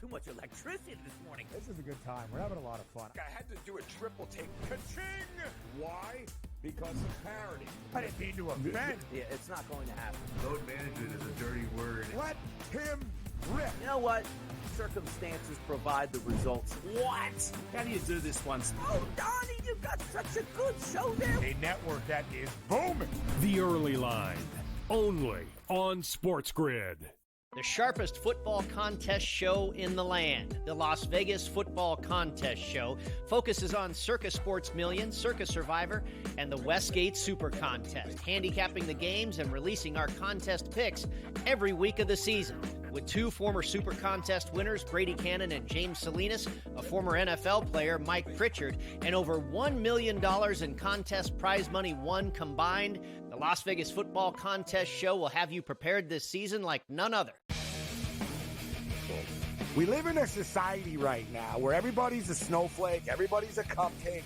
too much electricity this morning. This is a good time. We're having a lot of fun. I had to do a triple take. Ka-ching! Why? Because of parity. I didn't mean to offend. Yeah, it's not going to happen. Load management is a dirty word. Let him rip. You know what? Circumstances provide the results. What? How do you do this once? Oh, Donnie, you've got such a good show there. A network that is booming. The Early Line, only on SportsGrid. The sharpest football contest show in the land, the Las Vegas Football Contest Show, focuses on Circus Sports Million, Circus Survivor, and the Westgate Super Contest, handicapping the games and releasing our contest picks every week of the season. With two former Super Contest winners, Brady Cannon and James Salinas, a former NFL player, Mike Pritchard, and over $1 million in contest prize money won combined, the Las Vegas Football Contest Show will have you prepared this season like none other. We live in a society right now where everybody's a snowflake, everybody's a cupcake,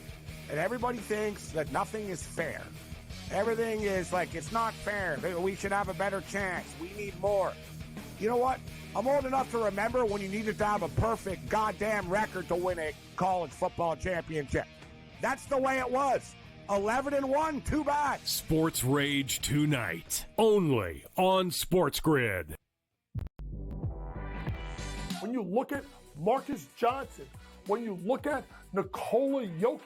and everybody thinks that nothing is fair. Everything is like, it's not fair. We should have a better chance. We need more. You know what? I'm old enough to remember when you needed to have a perfect goddamn record to win a college football championship. That's the way it was. 11-1, too bad. Sports Rage tonight, only on SportsGrid. When you look at Marcus Johnson, when you look at Nikola Jokic,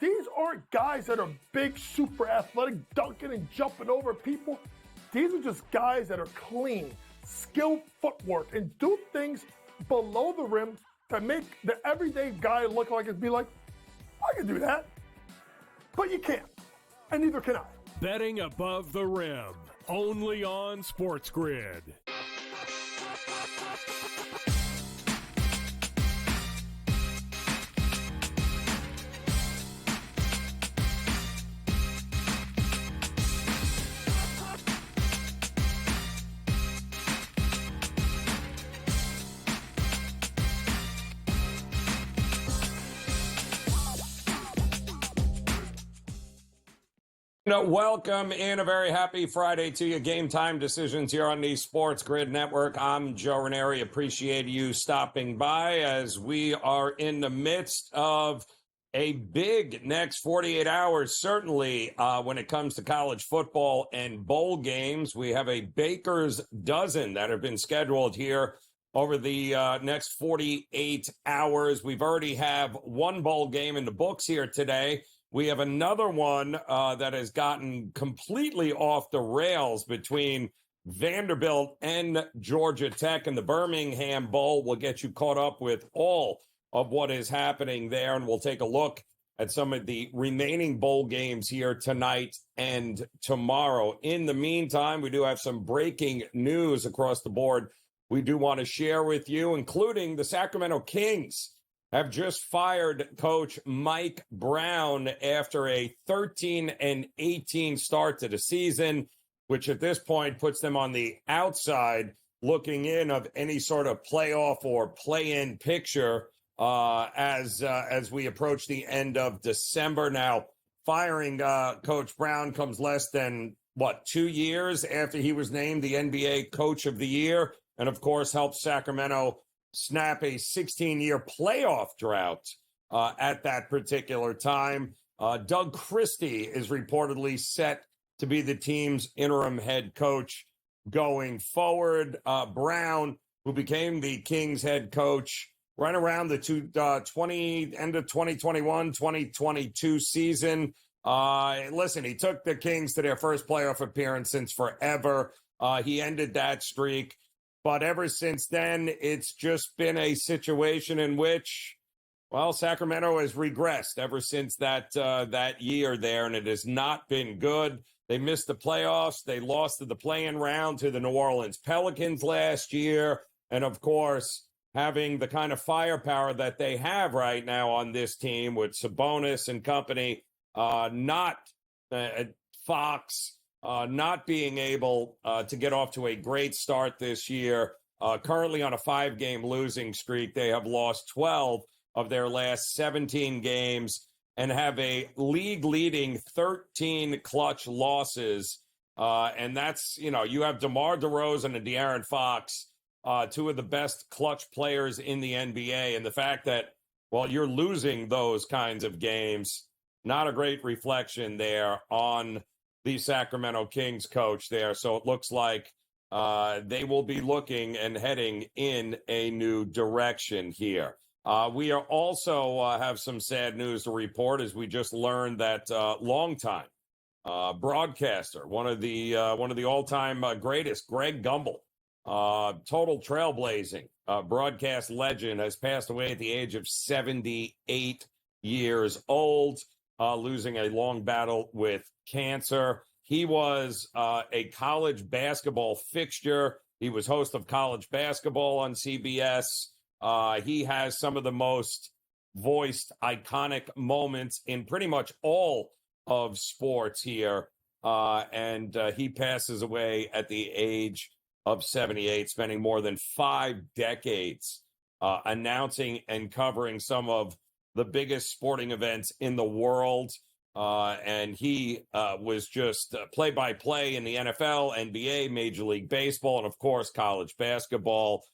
these aren't guys that are big, super athletic, dunking and jumping over people. These are just guys that are clean, skilled footwork, and do things below the rim that make the everyday guy look like it'd be like, I can do that. But you can't, and neither can I. Betting above the rim, only on SportsGrid. Welcome in, a very happy Friday to you. Game Time Decisions here on the SportsGrid Network. I'm Joe Raineri. Appreciate you stopping by as we are in the midst of a big next 48 hours, certainly when it comes to college football and bowl games. We have a baker's dozen that have been scheduled here over the next 48 hours. We've already have one bowl game in the books here today. We have another one that has gotten completely off the rails between Vanderbilt and Georgia Tech, and the Birmingham Bowl will get you caught up with all of what is happening there, and we'll take a look at some of the remaining bowl games here tonight and tomorrow. In the meantime, we do have some breaking news across the board we do want to share with you, including the Sacramento Kings have just fired Coach Mike Brown after a 13-18 start to the season, which at this point puts them on the outside looking in of any sort of playoff or play-in picture as we approach the end of December. Now, firing Coach Brown comes less than, 2 years after he was named the NBA Coach of the Year, and of course helped Sacramento snap a 16-year playoff drought at that particular time. Doug Christie is reportedly set to be the team's interim head coach going forward. Brown, who became the Kings head coach right around the end of 2021, 2022 season. Listen, he took the Kings to their first playoff appearance since forever. He ended that streak. But ever since then, it's just been a situation in which, Sacramento has regressed ever since that year there, and it has not been good. They missed the playoffs. They lost to the play-in round to the New Orleans Pelicans last year. And, of course, having the kind of firepower that they have right now on this team with Sabonis and company, not Fox, not being able to get off to a great start this year. Currently on a 5-game losing streak. They have lost 12 of their last 17 games and have a league-leading 13 clutch losses. And that's, you have DeMar DeRozan and De'Aaron Fox two of the best clutch players in the NBA. And the fact that, well, you're losing those kinds of games, not a great reflection there on the Sacramento Kings coach there. So it looks like they will be looking and heading in a new direction here. We are also have some sad news to report as we just learned that longtime broadcaster, one of the all-time greatest, Greg Gumbel, total trailblazing broadcast legend, has passed away at the age of 78 years old, losing a long battle with cancer. He was a college basketball fixture. He was host of college basketball on CBS. He has some of the most voiced iconic moments in pretty much all of sports here. And he passes away at the age of 78, spending more than 5 decades announcing and covering some of the biggest sporting events in the world. And he was just play-by-play in the NFL, NBA, Major League Baseball, and, of course, college basketball.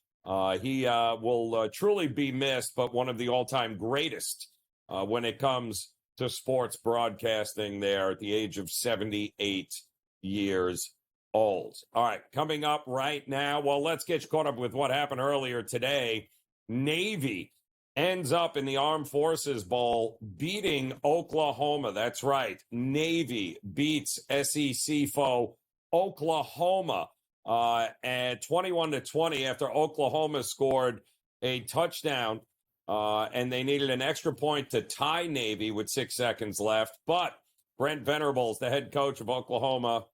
He will truly be missed, but one of the all-time greatest when it comes to sports broadcasting there at the age of 78 years old. All right, coming up right now, well, let's get you caught up with what happened earlier today. Navy ends up in the Armed Forces Bowl beating Oklahoma. That's right. Navy beats SEC foe Oklahoma and 21-20 after Oklahoma scored a touchdown. And they needed an extra point to tie Navy with 6 seconds left. But Brent Venables, the head coach of Oklahoma,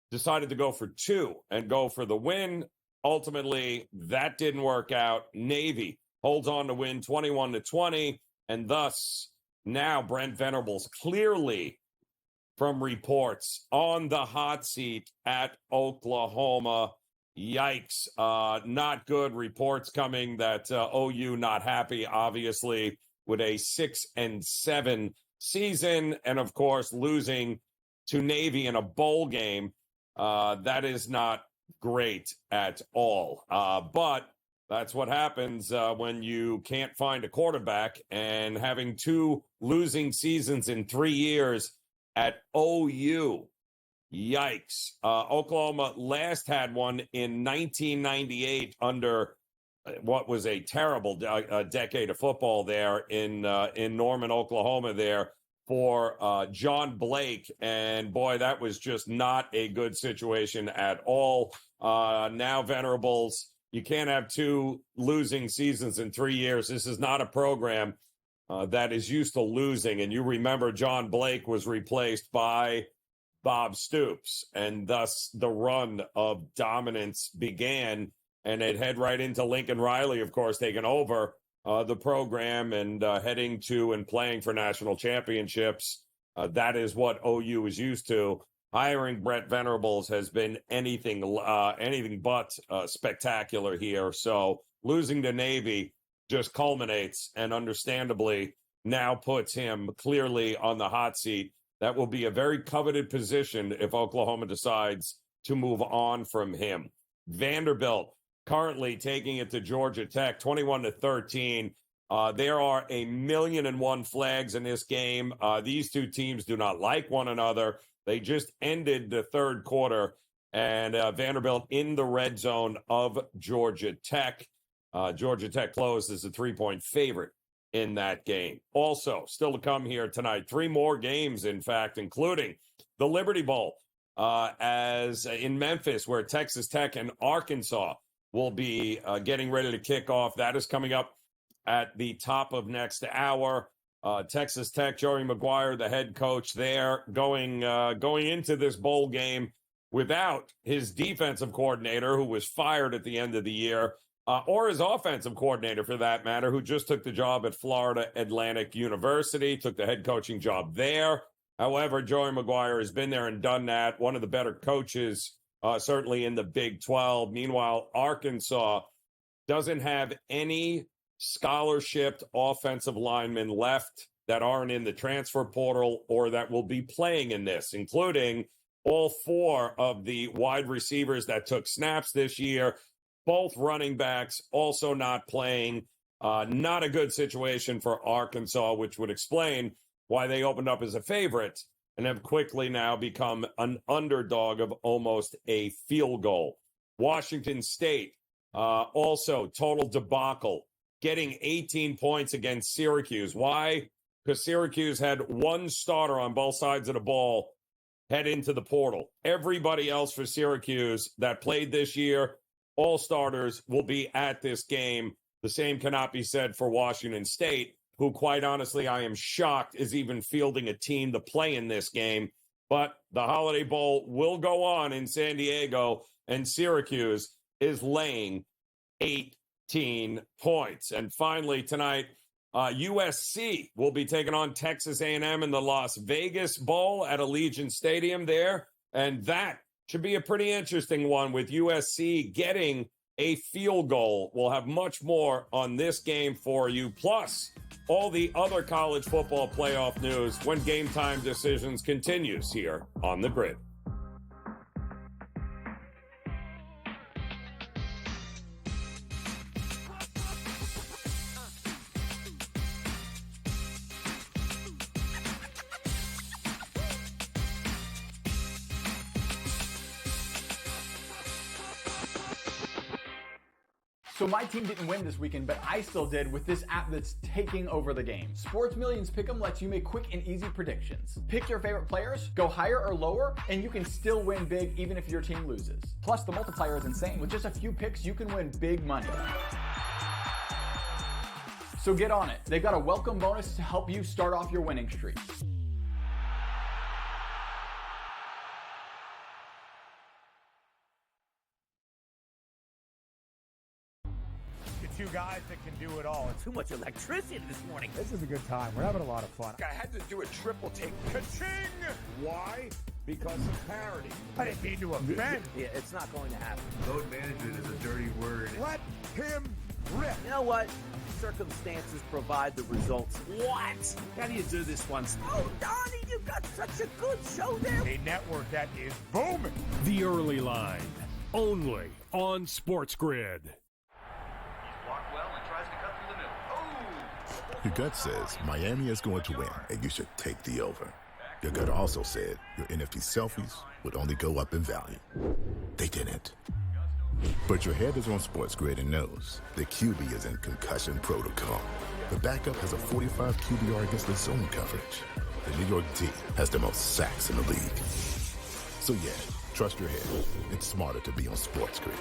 decided to go for 2 and go for the win. Ultimately, that didn't work out. Navy holds on to win 21-20. And thus, now Brent Venables clearly, from reports, on the hot seat at Oklahoma. Yikes. Not good. Reports coming that OU not happy, obviously, with a 6-7 season. And, of course, losing to Navy in a bowl game. That is not great at all. But that's what happens when you can't find a quarterback, and having 2 losing seasons in 3 years at OU. Yikes. Oklahoma last had one in 1998 under what was a terrible decade of football there in Norman, Oklahoma there for John Blake. And boy, that was just not a good situation at all. Now Venerables, you can't have 2 losing seasons in 3 years. This is not a program that is used to losing. And you remember John Blake was replaced by Bob Stoops, and thus the run of dominance began, and it head right into Lincoln Riley, of course, taking over the program and heading to and playing for national championships. That is what OU is used to. Hiring Brent Venables has been anything but spectacular here. So losing to Navy just culminates and understandably now puts him clearly on the hot seat. That will be a very coveted position if Oklahoma decides to move on from him. Vanderbilt currently taking it to Georgia Tech, 21-13. There are 1,000,001 flags in this game. These two teams do not like one another. They just ended the third quarter, and Vanderbilt in the red zone of Georgia Tech. Georgia Tech closed as a 3-point favorite in that game. Also, still to come here tonight, 3 more games, in fact, including the Liberty Bowl as in Memphis, where Texas Tech and Arkansas will be getting ready to kick off. That is coming up at the top of next hour. Texas Tech, Joey McGuire, the head coach there, going into this bowl game without his defensive coordinator, who was fired at the end of the year, or his offensive coordinator, for that matter, who just took the job at Florida Atlantic University, took the head coaching job there. However, Joey McGuire has been there and done that. One of the better coaches, certainly in the Big 12. Meanwhile, Arkansas doesn't have any scholarship offensive linemen left that aren't in the transfer portal or that will be playing in this, including all 4 of the wide receivers that took snaps this year. Both running backs also not playing. Not a good situation for Arkansas, which would explain why they opened up as a favorite and have quickly now become an underdog of almost a field goal. Washington State, also total debacle, getting 18 points against Syracuse. Why? Because Syracuse had one starter on both sides of the ball head into the portal. Everybody else for Syracuse that played this year, all starters, will be at this game. The same cannot be said for Washington State, who, quite honestly, I am shocked is even fielding a team to play in this game. But the Holiday Bowl will go on in San Diego, and Syracuse is laying 18 points. And finally, tonight, USC will be taking on Texas A&M in the Las Vegas Bowl at Allegiant Stadium there. And that should be a pretty interesting one with USC getting a field goal. We'll have much more on this game for you, plus all the other college football playoff news when Game Time Decisions continues here on the Grid. So my team didn't win this weekend, but I still did with this app that's taking over the game. Sports Millions Pick'em lets you make quick and easy predictions. Pick your favorite players, go higher or lower, and you can still win big even if your team loses. Plus, the multiplier is insane. With just a few picks, you can win big money. So get on it. They've got a welcome bonus to help you start off your winning streak. Two guys that can do it all. Too much electricity this morning. This is a good time. We're having a lot of fun. I had to do a triple take. Ka-ching! Why? Because of parity. I didn't mean to offend. Yeah, it's not going to happen. Load management is a dirty word. Let him rip. You know what? Circumstances provide the results. What? How do you do this once? Oh, Donnie, you got such a good show there. A network that is booming. The Early Line, only on SportsGrid. Your gut says Miami is going to win, and you should take the over. Your gut also said your NFT selfies would only go up in value. They didn't. But your head is on SportsGrid and knows the QB is in concussion protocol. The backup has a 45 QBR against the zone coverage. The New York D has the most sacks in the league. So yeah, trust your head. It's smarter to be on SportsGrid.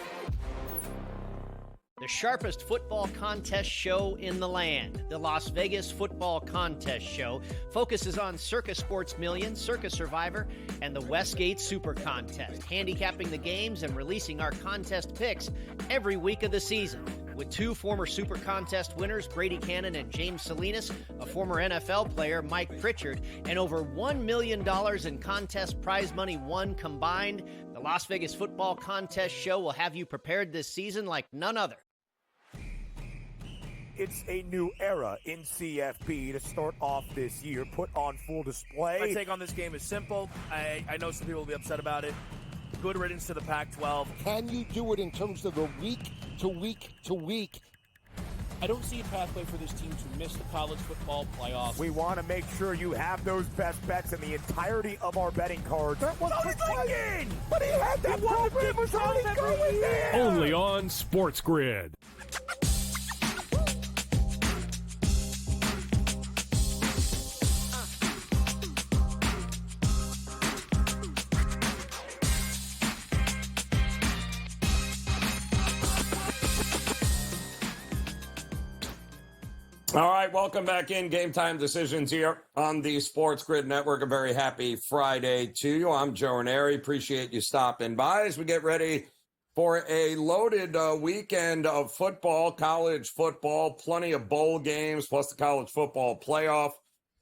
The sharpest football contest show in the land, the Las Vegas Football Contest Show, focuses on Circus Sports Million, Circus Survivor, and the Westgate Super Contest, handicapping the games and releasing our contest picks every week of the season. With two former Super Contest winners, Brady Cannon and James Salinas, a former NFL player, Mike Pritchard, and over $1 million in contest prize money won combined, the Las Vegas Football Contest Show will have you prepared this season like none other. It's a new era in CFP to start off this year, put on full display. My take on this game is simple. I know some people will be upset about it. Good riddance to the Pac-12. Can you do it in terms of the week to week to week? I don't see a pathway for this team to miss the college football playoffs. We want to make sure you have those best bets in the entirety of our betting cards. That was thinking! But he had that program was already going there! Only on SportsGrid. All right, welcome back in. Game Time Decisions here on the SportsGrid Network. A very happy Friday to you. I'm Joe Raineri. Appreciate you stopping by as we get ready for a loaded weekend of football, college football, plenty of bowl games, plus the college football playoff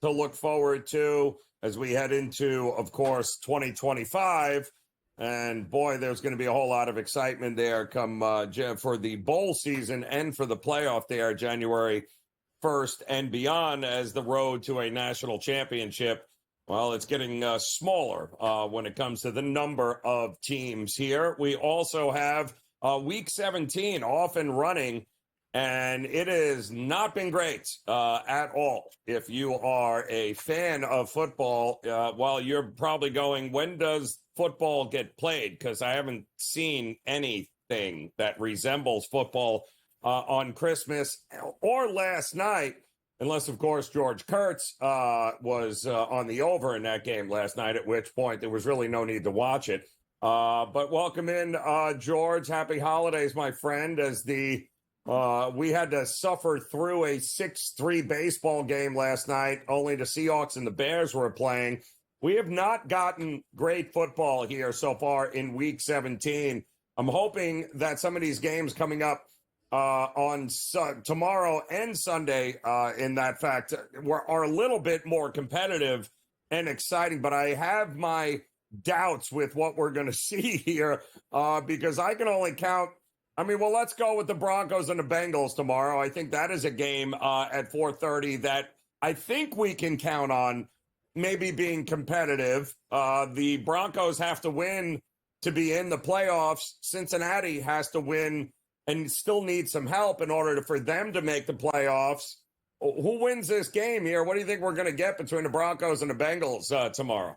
to look forward to as we head into, of course, 2025. And boy, there's going to be a whole lot of excitement there come for the bowl season and for the playoff there, January 1st and beyond, as the road to a national championship, well, it's getting smaller when it comes to the number of teams here. We also have Week 17 off and running, and it has not been great at all. If you are a fan of football, well, you're probably going, when does football get played? Because I haven't seen anything that resembles football on Christmas or last night, unless, of course, George Kurtz was on the over in that game last night, at which point there was really no need to watch it. But welcome in, George. Happy holidays, my friend, as we had to suffer through a 6-3 baseball game last night, only the Seahawks and the Bears were playing. We have not gotten great football here so far in Week 17. I'm hoping that some of these games coming up on tomorrow and Sunday, in that fact, are a little bit more competitive and exciting. But I have my doubts with what we're going to see here because I can only count. I mean, well, let's go with the Broncos and the Bengals tomorrow. I think that is a game at 4:30 that I think we can count on maybe being competitive. The Broncos have to win to be in the playoffs. Cincinnati has to win and still need some help in order for them to make the playoffs. Who wins this game here? What do you think we're going to get between the Broncos and the Bengals tomorrow?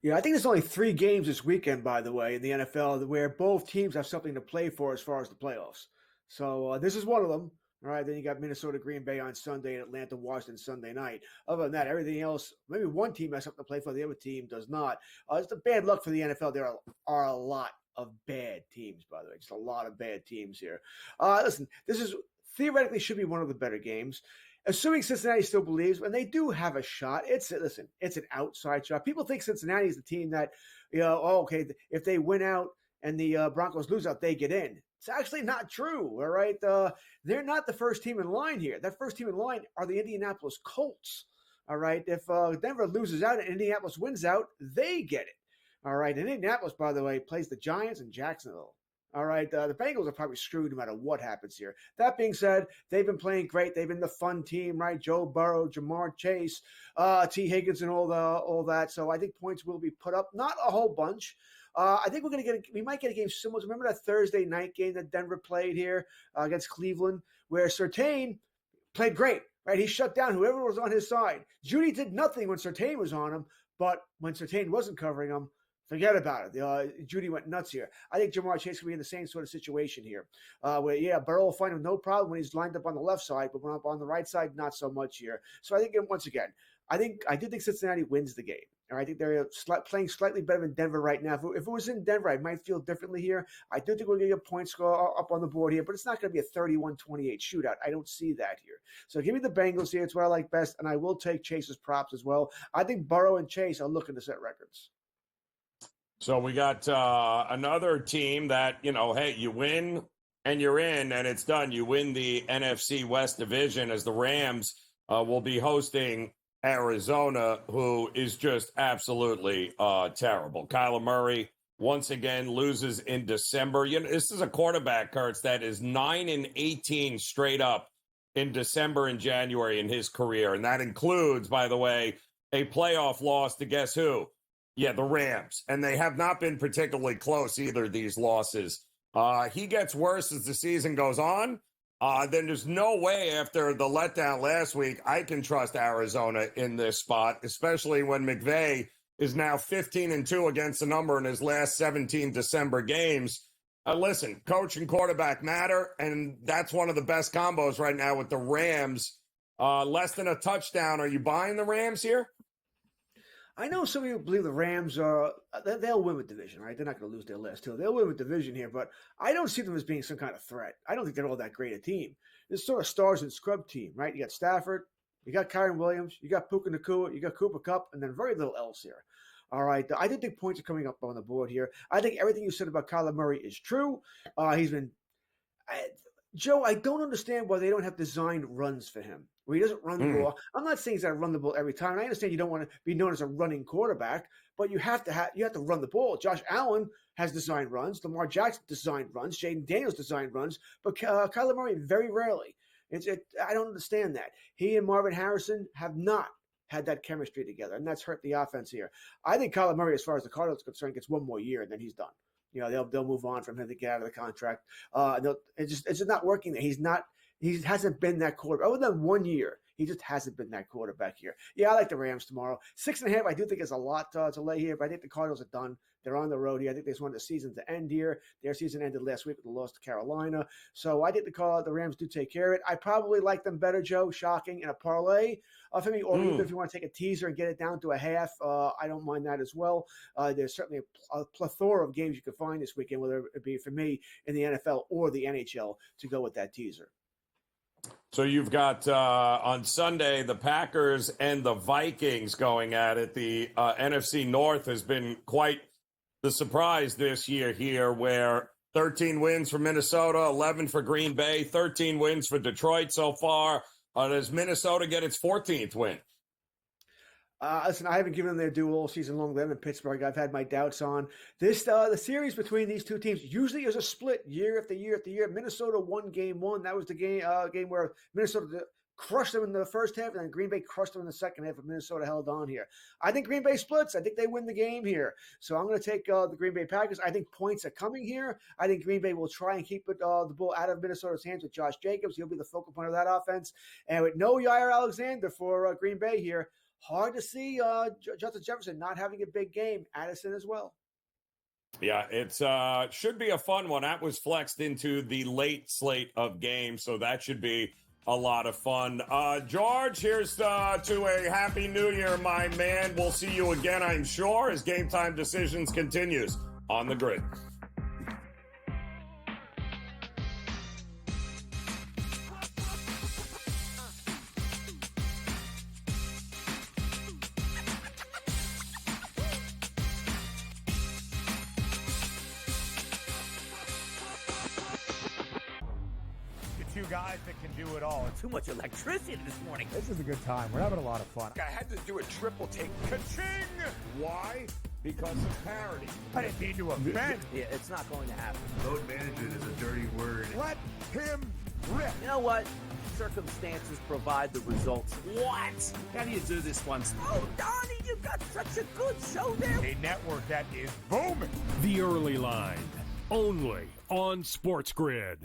Yeah, I think there's only 3 games this weekend, by the way, in the NFL where both teams have something to play for as far as the playoffs. So this is one of them. All right, then you got Minnesota, Green Bay on Sunday, and Atlanta, Washington Sunday night. Other than that, everything else, maybe one team has something to play for, the other team does not. It's a bad luck for the NFL. There are a lot of bad teams, by the way. Just a lot of bad teams here. Listen, this is theoretically should be one of the better games. Assuming Cincinnati still believes, and they do have a shot, it's an outside shot. People think Cincinnati is the team that, okay, if they win out and the Broncos lose out, they get in. It's actually not true, all right? They're not the first team in line here. That first team in line are the Indianapolis Colts, all right? If Denver loses out and Indianapolis wins out, they get it, all right? And Indianapolis, by the way, plays the Giants and Jacksonville. All right, the Bengals are probably screwed no matter what happens here. That being said, they've been playing great. They've been the fun team, right? Joe Burrow, Jamar Chase, T. Higgins, and all that. So I think points will be put up. Not a whole bunch. I think we might get a game similar. Remember that Thursday night game that Denver played here against Cleveland, where Surtain played great, right? He shut down whoever was on his side. Judy did nothing when Surtain was on him, but when Surtain wasn't covering him, forget about it. Judy went nuts here. I think Jamar Chase will be in the same sort of situation here. Where, Burrow will find him no problem when he's lined up on the left side, but when up on the right side, not so much here. So I think, once again, I do think Cincinnati wins the game. Or I think they're playing slightly better than Denver right now. If it was in Denver, I might feel differently here. I do think we're going to get points score up on the board here, but it's not going to be a 31-28 shootout. I don't see that here. So give me the Bengals here. It's what I like best, and I will take Chase's props as well. I think Burrow and Chase are looking to set records. So we got another team that, hey, you win and you're in and it's done. You win the NFC West division as the Rams will be hosting Arizona, who is just absolutely terrible. Kyler Murray once again loses in December. This is a quarterback, Kurtz, that is 9-18 straight up in December and January in his career. And that includes, by the way, a playoff loss to guess who? Yeah, the Rams. And they have not been particularly close, either of these losses. He gets worse as the season goes on. Then there's no way after the letdown last week I can trust Arizona in this spot, especially when McVay is now 15-2 against the number in his last 17 December games. Listen, coach and quarterback matter, and that's one of the best combos right now with the Rams. Less than a touchdown. Are you buying the Rams here? I know some of you believe the Rams they'll win with division, right? They're not going to lose their last two. They'll win with division here, but I don't see them as being some kind of threat. I don't think they're all that great a team. This sort of stars and scrub team, right? You got Stafford, you got Kyron Williams, you got Puka Nacua, you got Cooper Kupp, and then very little else here. All right, I do think points are coming up on the board here. I think everything you said about Kyler Murray is true. Joe, I don't understand why they don't have designed runs for him, where he doesn't run the ball. I'm not saying he's got to run the ball every time. And I understand you don't want to be known as a running quarterback, but you have to run the ball. Josh Allen has designed runs. Lamar Jackson designed runs. Jaden Daniels designed runs, but Kyler Murray very rarely. I don't understand that. He and Marvin Harrison have not had that chemistry together, and that's hurt the offense here. I think Kyler Murray, as far as the Cardinals are concerned, gets one more year, and then he's done. they'll move on from him to get out of the contract. It's just not working. He hasn't been that quarterback. Other than 1 year, he just hasn't been that quarterback here. Yeah, I like the Rams tomorrow. 6.5, I do think is a lot to lay here, but I think the Cardinals are done. They're on the road here. I think they just want the season to end here. Their season ended last week with the loss to Carolina. So I think the Rams do take care of it. I probably like them better, Joe, shocking, in a parlay for me, or even if you want to take a teaser and get it down to a half, I don't mind that as well. There's certainly a plethora of games you can find this weekend, whether it be for me in the NFL or the NHL, to go with that teaser. So you've got on Sunday the Packers and the Vikings going at it. The NFC North has been quite the surprise this year here, where 13 wins for Minnesota, 11 for Green Bay, 13 wins for Detroit so far. Does Minnesota get its 14th win? Listen, I haven't given them their due all season long. Them in Pittsburgh, I've had my doubts on this. The series between these two teams usually is a split year after year after year. Minnesota won game one. That was the game where Minnesota crushed them in the first half, and then Green Bay crushed them in the second half, and Minnesota held on here. I think Green Bay splits. I think they win the game here. So I'm going to take the Green Bay Packers. I think points are coming here. I think Green Bay will try and keep the ball out of Minnesota's hands with Josh Jacobs. He'll be the focal point of that offense. And with no Jair Alexander for Green Bay here, hard to see Justin Jefferson not having a big game. Addison as well. Yeah, it's should be a fun one. That was flexed into the late slate of games, so that should be a lot of fun. George, here's to a Happy New Year, my man. We'll see you again, I'm sure, as Game Time Decisions continues on the grid. Two guys that can do it all. Too much electricity this morning. This is a good time. We're having a lot of fun. I had to do a triple take. Ka-ching! Why? Because of parity. I didn't mean to offend. Yeah, it's not going to happen. Load management is a dirty word. Let him rip. You know what? Circumstances provide the results. What? How do you do this once? Oh, Donnie, you got such a good show there. A network that is booming. The Early Line, only on SportsGrid.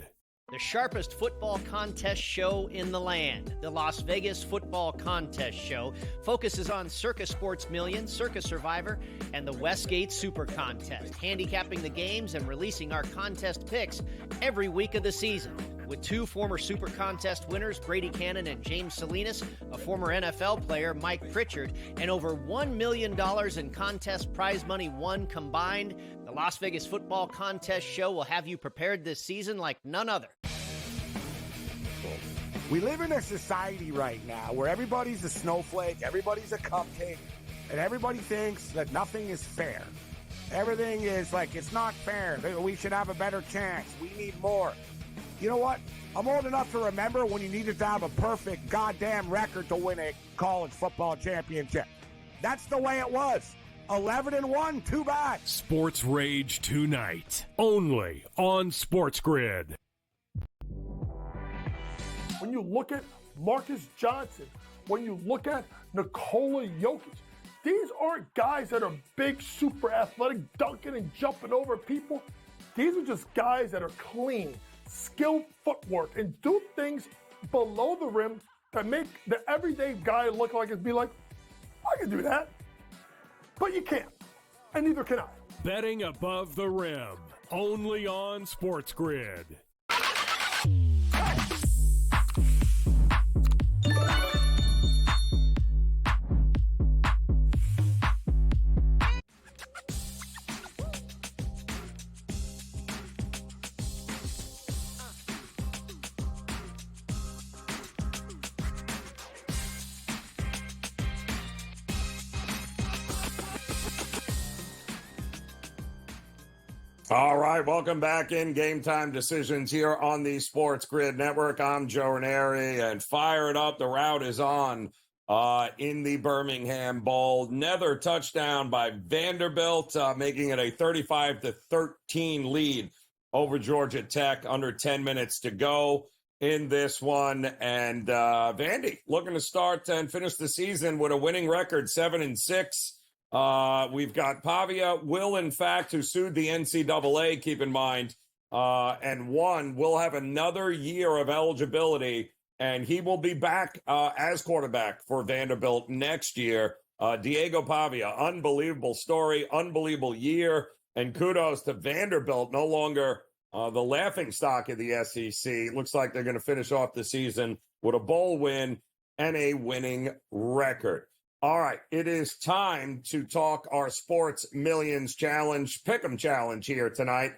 The sharpest football contest show in the land, the Las Vegas Football Contest Show, focuses on Circa Sports Million, Circa Survivor, and the Westgate Super Contest, handicapping the games and releasing our contest picks every week of the season. With two former Super Contest winners, Brady Cannon and James Salinas, a former NFL player, Mike Pritchard, and over $1 million in contest prize money won combined, the Las Vegas Football Contest Show will have you prepared this season like none other. We live in a society right now where everybody's a snowflake, everybody's a cupcake, and everybody thinks that nothing is fair. Everything is like, it's not fair. We should have a better chance. We need more. You know what? I'm old enough to remember when you needed to have a perfect goddamn record to win a college football championship. That's the way it was. 11-1, too bad. Sports Rage tonight, only on SportsGrid. When you look at Marcus Johnson, when you look at Nikola Jokic, these aren't guys that are big, super athletic, dunking and jumping over people. These are just guys that are clean, skilled footwork, and do things below the rim that make the everyday guy look like it'd be like, I can do that. But you can't, and neither can I. Betting above the rim, only on SportsGrid. All right, welcome back in Game Time Decisions here on the SportsGrid Network. I'm Joe Raineri, and fire it up. The route is on in the Birmingham Bowl. Another touchdown by Vanderbilt, making it a 35-13 lead over Georgia Tech. Under 10 minutes to go in this one. And Vandy looking to start and finish the season with a winning record, 7-6. We've got Pavia, Will, in fact, who sued the NCAA, keep in mind, and won, will have another year of eligibility, and he will be back as quarterback for Vanderbilt next year. Diego Pavia, unbelievable story, unbelievable year, and kudos to Vanderbilt, no longer the laughingstock of the SEC. Looks like they're going to finish off the season with a bowl win and a winning record. All right, it is time to talk our Sports Millions Challenge, Pick'em Challenge here tonight,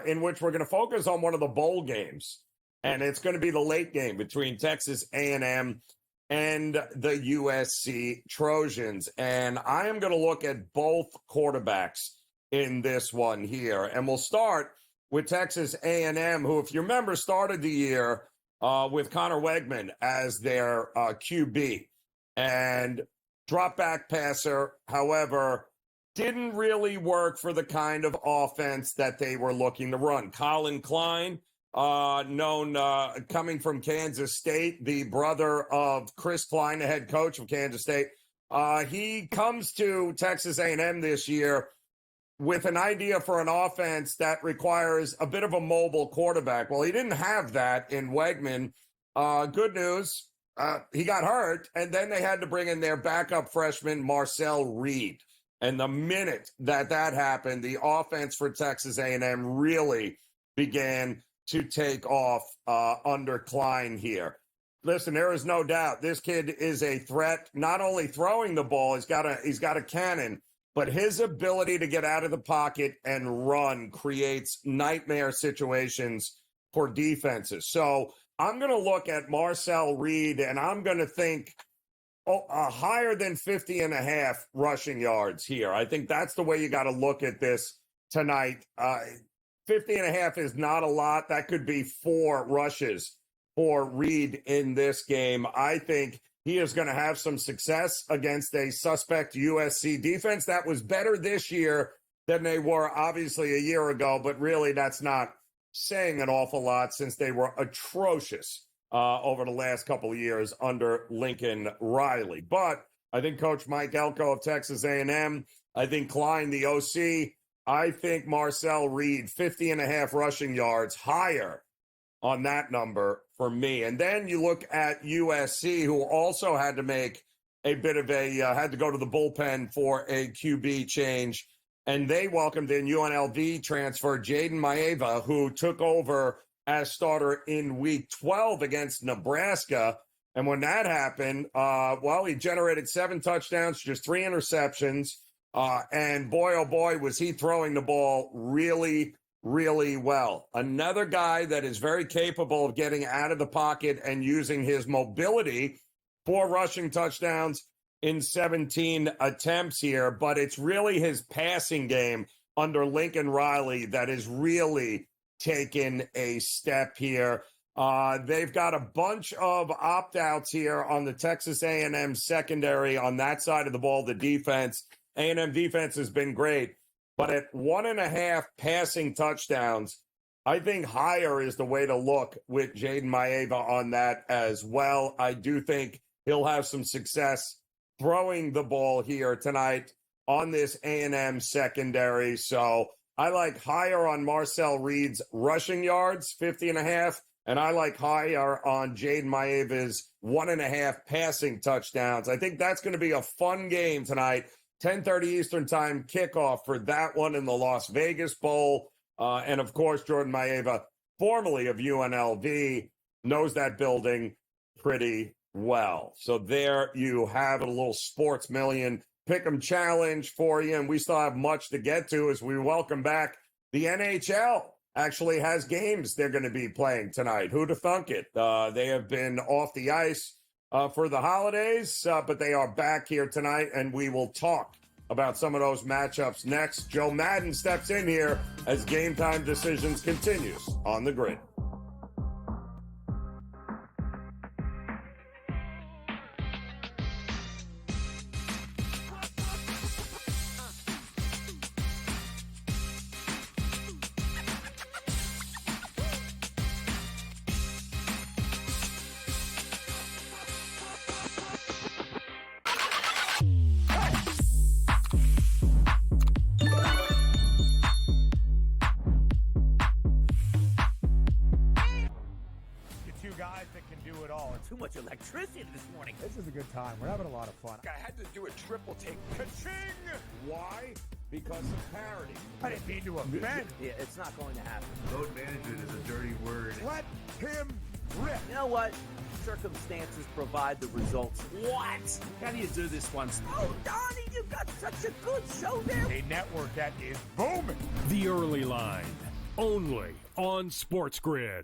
in which we're going to focus on one of the bowl games, and it's going to be the late game between Texas A&M and the USC Trojans. And I am going to look at both quarterbacks in this one here, and we'll start with Texas A&M, who, if you remember, started the year with Connor Wegman as their QB. And drop back passer, however, didn't really work for the kind of offense that they were looking to run. Colin Klein, known coming from Kansas State, the brother of Chris Klein, the head coach of Kansas State, he comes to Texas A&M this year with an idea for an offense that requires a bit of a mobile quarterback. Well, he didn't have that in Wegman. Good news. He got hurt, and then they had to bring in their backup freshman, Marcel Reed. And the minute that happened, the offense for Texas A&M really began to take off under Klein here. Listen, there is no doubt this kid is a threat, not only throwing the ball, he's got a cannon, but his ability to get out of the pocket and run creates nightmare situations for defenses. So I'm going to look at Marcel Reed, and I'm going to think higher than 50.5 rushing yards here. I think that's the way you got to look at this tonight. 50.5 is not a lot. That could be 4 rushes for Reed in this game. I think he is going to have some success against a suspect USC defense that was better this year than they were obviously a year ago, but really that's not saying an awful lot since they were atrocious over the last couple of years under Lincoln Riley. But I think Coach Mike Elko of Texas A&M, I think Klein, the OC, I think Marcel Reed, 50.5 rushing yards, higher on that number for me. And then you look at USC, who also had to make a bit of had to go to the bullpen for a QB change. And they welcomed in UNLV transfer Jaden Maeva, who took over as starter in Week 12 against Nebraska. And when that happened, he generated 7 touchdowns, just 3 interceptions. And boy, oh boy, was he throwing the ball really, really well. Another guy that is very capable of getting out of the pocket and using his mobility, 4 rushing touchdowns in 17 attempts here, but it's really his passing game under Lincoln Riley that is really taken a step here. They've got a bunch of opt-outs here on the Texas A&M secondary on that side of the ball, the defense. A&M defense has been great, but at 1.5 passing touchdowns, I think higher is the way to look with Jaden Maeva on that as well. I do think he'll have some success throwing the ball here tonight on this A&M secondary. So I like higher on Marcel Reed's rushing yards, 50.5, and I like higher on Jaden Maeva's 1.5 passing touchdowns. I think that's going to be a fun game tonight. 10:30 Eastern time kickoff for that one in the Las Vegas Bowl. And of course, Jordan Maeva, formerly of UNLV, knows that building pretty well. So there you have it, a little Sports Million Pick'em Challenge for you. And we still have much to get to as we welcome back the NHL. Actually has games they're going to be playing tonight. Who'd have thunk it? They have been off the ice for the holidays, but they are back here tonight, and we will talk about some of those matchups next. Joe Madden steps in here as Game Time Decisions continues on the grid. guys that can do it all. Too much electricity this morning. This is a good time. We're having a lot of fun. I had to do a triple take. Ka-ching! Why? Because of parity. I didn't mean to offend. Yeah, it's not going to happen. Load management is a dirty word. Let him rip. You know what? Circumstances provide the results. What? How do you do this once? Oh, Donnie, you've got such a good show there. A network that is booming. The Early Line, only on SportsGrid.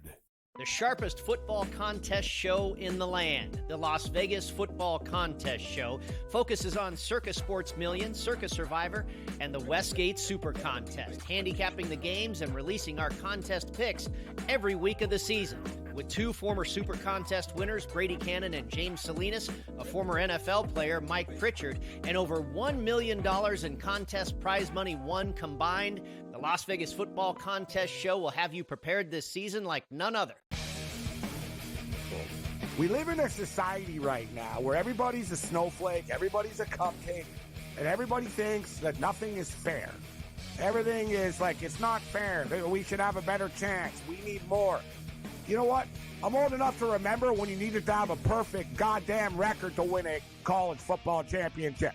The sharpest football contest show in the land, the Las Vegas Football Contest Show, focuses on Circa Sports Million, Circa Survivor, and the Westgate Super Contest, handicapping the games and releasing our contest picks every week of the season. With two former Super Contest winners, Brady Cannon and James Salinas, a former NFL player, Mike Pritchard, and over $1 million in contest prize money won combined, the Las Vegas Football Contest Show will have you prepared this season like none other. We live in a society right now where everybody's a snowflake, everybody's a cupcake, and everybody thinks that nothing is fair. Everything is like, it's not fair. We should have a better chance. We need more. You know what? I'm old enough to remember when you needed to have a perfect goddamn record to win a college football championship.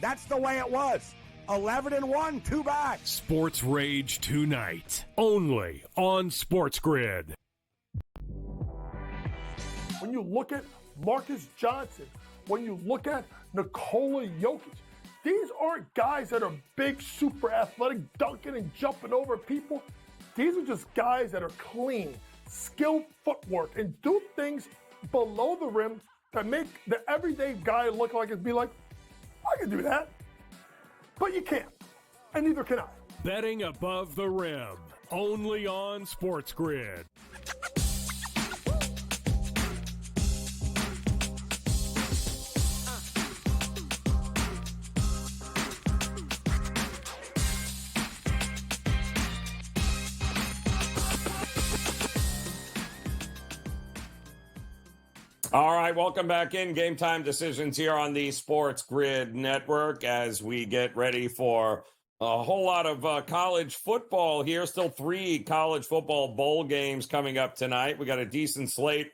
That's the way it was. 11-1, too bad. Sports Rage tonight, only on SportsGrid. When you look at Marcus Johnson, when you look at Nikola Jokic, these aren't guys that are big, super athletic, dunking and jumping over people. These are just guys that are clean, skilled footwork, and do things below the rim that make the everyday guy look like it'd be like, I can do that. But you can't, and neither can I. Betting above the rim, only on SportsGrid. All right, welcome back in. Game Time Decisions here on the SportsGrid Network as we get ready for a whole lot of college football here. Still 3 college football bowl games coming up tonight. We got a decent slate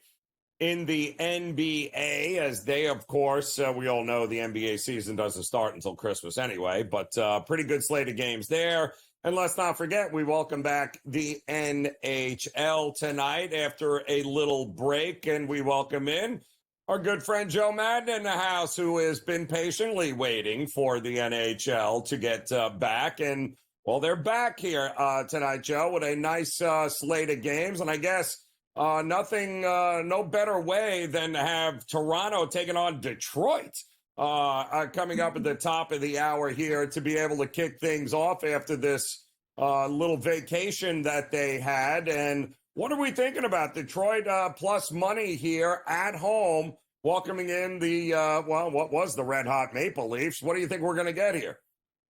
in the NBA as they, of course, we all know the NBA season doesn't start until Christmas anyway, but pretty good slate of games there. And let's not forget, we welcome back the NHL tonight after a little break, and we welcome in our good friend Joe Madden in the house, who has been patiently waiting for the NHL to get back. And, well, they're back here tonight, Joe, with a nice slate of games. And I guess no better way than to have Toronto taking on Detroit coming up at the top of the hour here to be able to kick things off after this little vacation that they had. And what are we thinking about Detroit plus money here at home, welcoming in the, what was the Red Hot Maple Leafs? What do you think we're going to get here?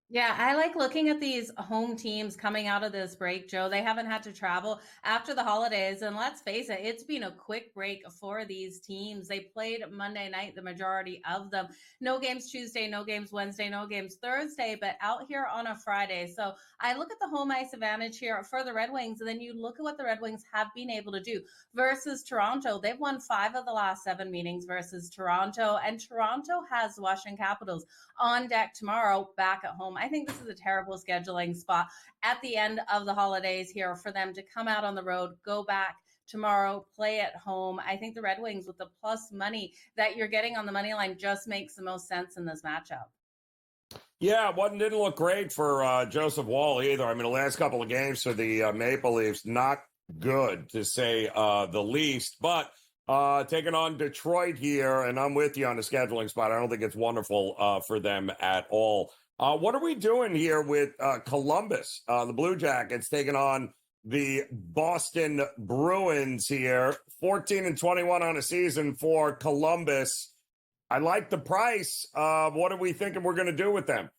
Yeah, I like looking at these home teams coming out of this break, Joe. They haven't had to travel after the holidays. And let's face it, it's been a quick break for these teams. They played Monday night, the majority of them. No games Tuesday, no games Wednesday, no games Thursday, but out here on a Friday. So I look at the home ice advantage here for the Red Wings, and then you look at what the Red Wings have been able to do versus Toronto. They've won 5 of the last 7 meetings versus Toronto, and Toronto has the Washington Capitals on deck tomorrow back at home. I think this is a terrible scheduling spot at the end of the holidays here for them to come out on the road, go back tomorrow, play at home. I think the Red Wings with the plus money that you're getting on the money line just makes the most sense in this matchup. Yeah, didn't look great for Joseph Wall either. I mean, the last couple of games for the Maple Leafs, not good to say the least, but taking on Detroit here, and I'm with you on the scheduling spot. I don't think it's wonderful for them at all. What are we doing here with Columbus? The Blue Jackets taking on the Boston Bruins here. 14-21 on a season for Columbus. I like the price. What are we thinking we're going to do with them?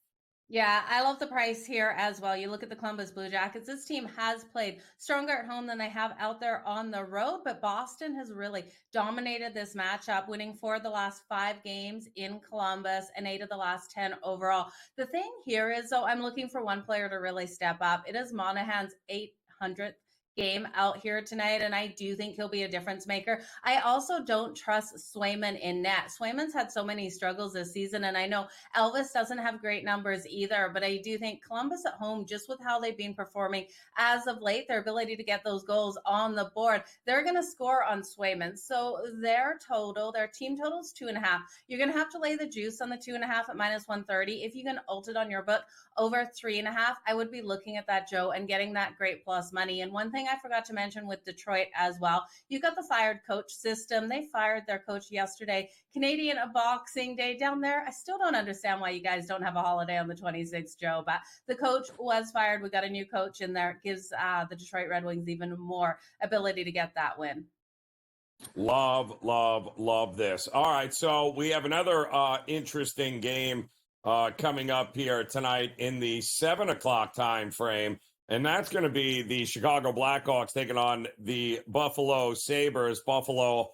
Yeah, I love the price here as well. You look at the Columbus Blue Jackets. This team has played stronger at home than they have out there on the road, but Boston has really dominated this matchup, winning 4 of the last 5 games in Columbus and 8 of the last 10 overall. The thing here is, though, I'm looking for one player to really step up. It is Monahan's 800th game out here tonight, and I do think he'll be a difference maker. I also don't trust Swayman in net. Swayman's had so many struggles this season, and I know Elvis doesn't have great numbers either, but I do think Columbus at home, just with how they've been performing as of late, their ability to get those goals on the board, they're going to score on Swayman. So their team total is 2.5. You're going to have to lay the juice on the 2.5 at -130. If you can ult it on your book over 3.5, I would be looking at that, Joe, and getting that great plus money. And one thing I forgot to mention with Detroit as well, you got the fired coach system. They fired their coach yesterday. Canadian Boxing Day down there. I still don't understand why you guys don't have a holiday on the 26th, Joe, but the coach was fired. We got a new coach in there. It gives the Detroit Red Wings even more ability to get that win. Love this. All right, so we have another interesting game coming up here tonight in the 7 o'clock time frame. And that's going to be the Chicago Blackhawks taking on the Buffalo Sabres. Buffalo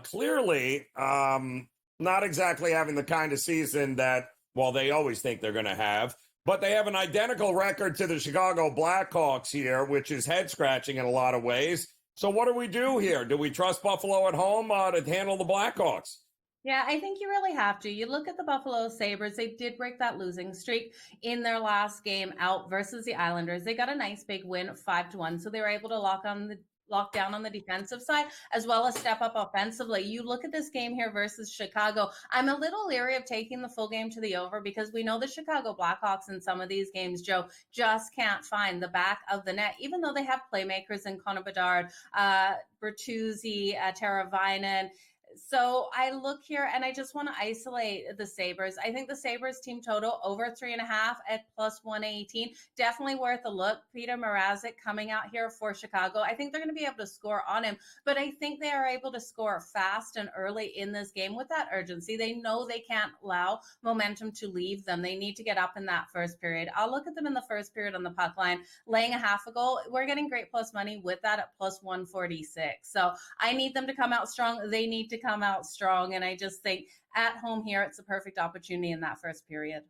clearly not exactly having the kind of season that, well, they always think they're going to have. But they have an identical record to the Chicago Blackhawks here, which is head-scratching in a lot of ways. So what do we do here? Do we trust Buffalo at home to handle the Blackhawks? Yeah, I think you really have to. You look at the Buffalo Sabres, they did break that losing streak in their last game out versus the Islanders. They got a nice big win, 5-1. So they were able to lock down on the defensive side, as well as step up offensively. You look at this game here versus Chicago. I'm a little leery of taking the full game to the over because we know the Chicago Blackhawks in some of these games, Joe, just can't find the back of the net, even though they have playmakers in Connor Bedard, Bertuzzi, Teravainen. So I look here and I just want to isolate the Sabres. I think the Sabres team total over 3.5 at +118. Definitely worth a look. Peter Mrazek coming out here for Chicago. I think they're going to be able to score on him, but I think they are able to score fast and early in this game with that urgency. They know they can't allow momentum to leave them. They need to get up in that first period. I'll look at them in the first period on the puck line, laying a half a goal. We're getting great plus money with that at +146. So I need them to come out strong. They need to come out strong, and I just think at home here it's a perfect opportunity in that first period.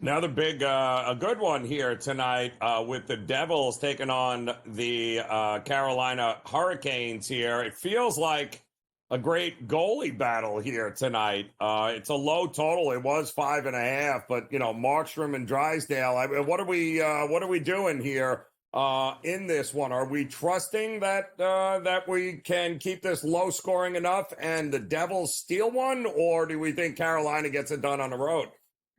Another big a good one here tonight with the Devils taking on the Carolina Hurricanes here. It feels like a great goalie battle here tonight. It's a low total. It was 5.5, but Markstrom and Drysdale. What are we doing here in this one? Are we trusting that we can keep this low scoring enough and the Devils steal one, or do we think Carolina gets it done on the road?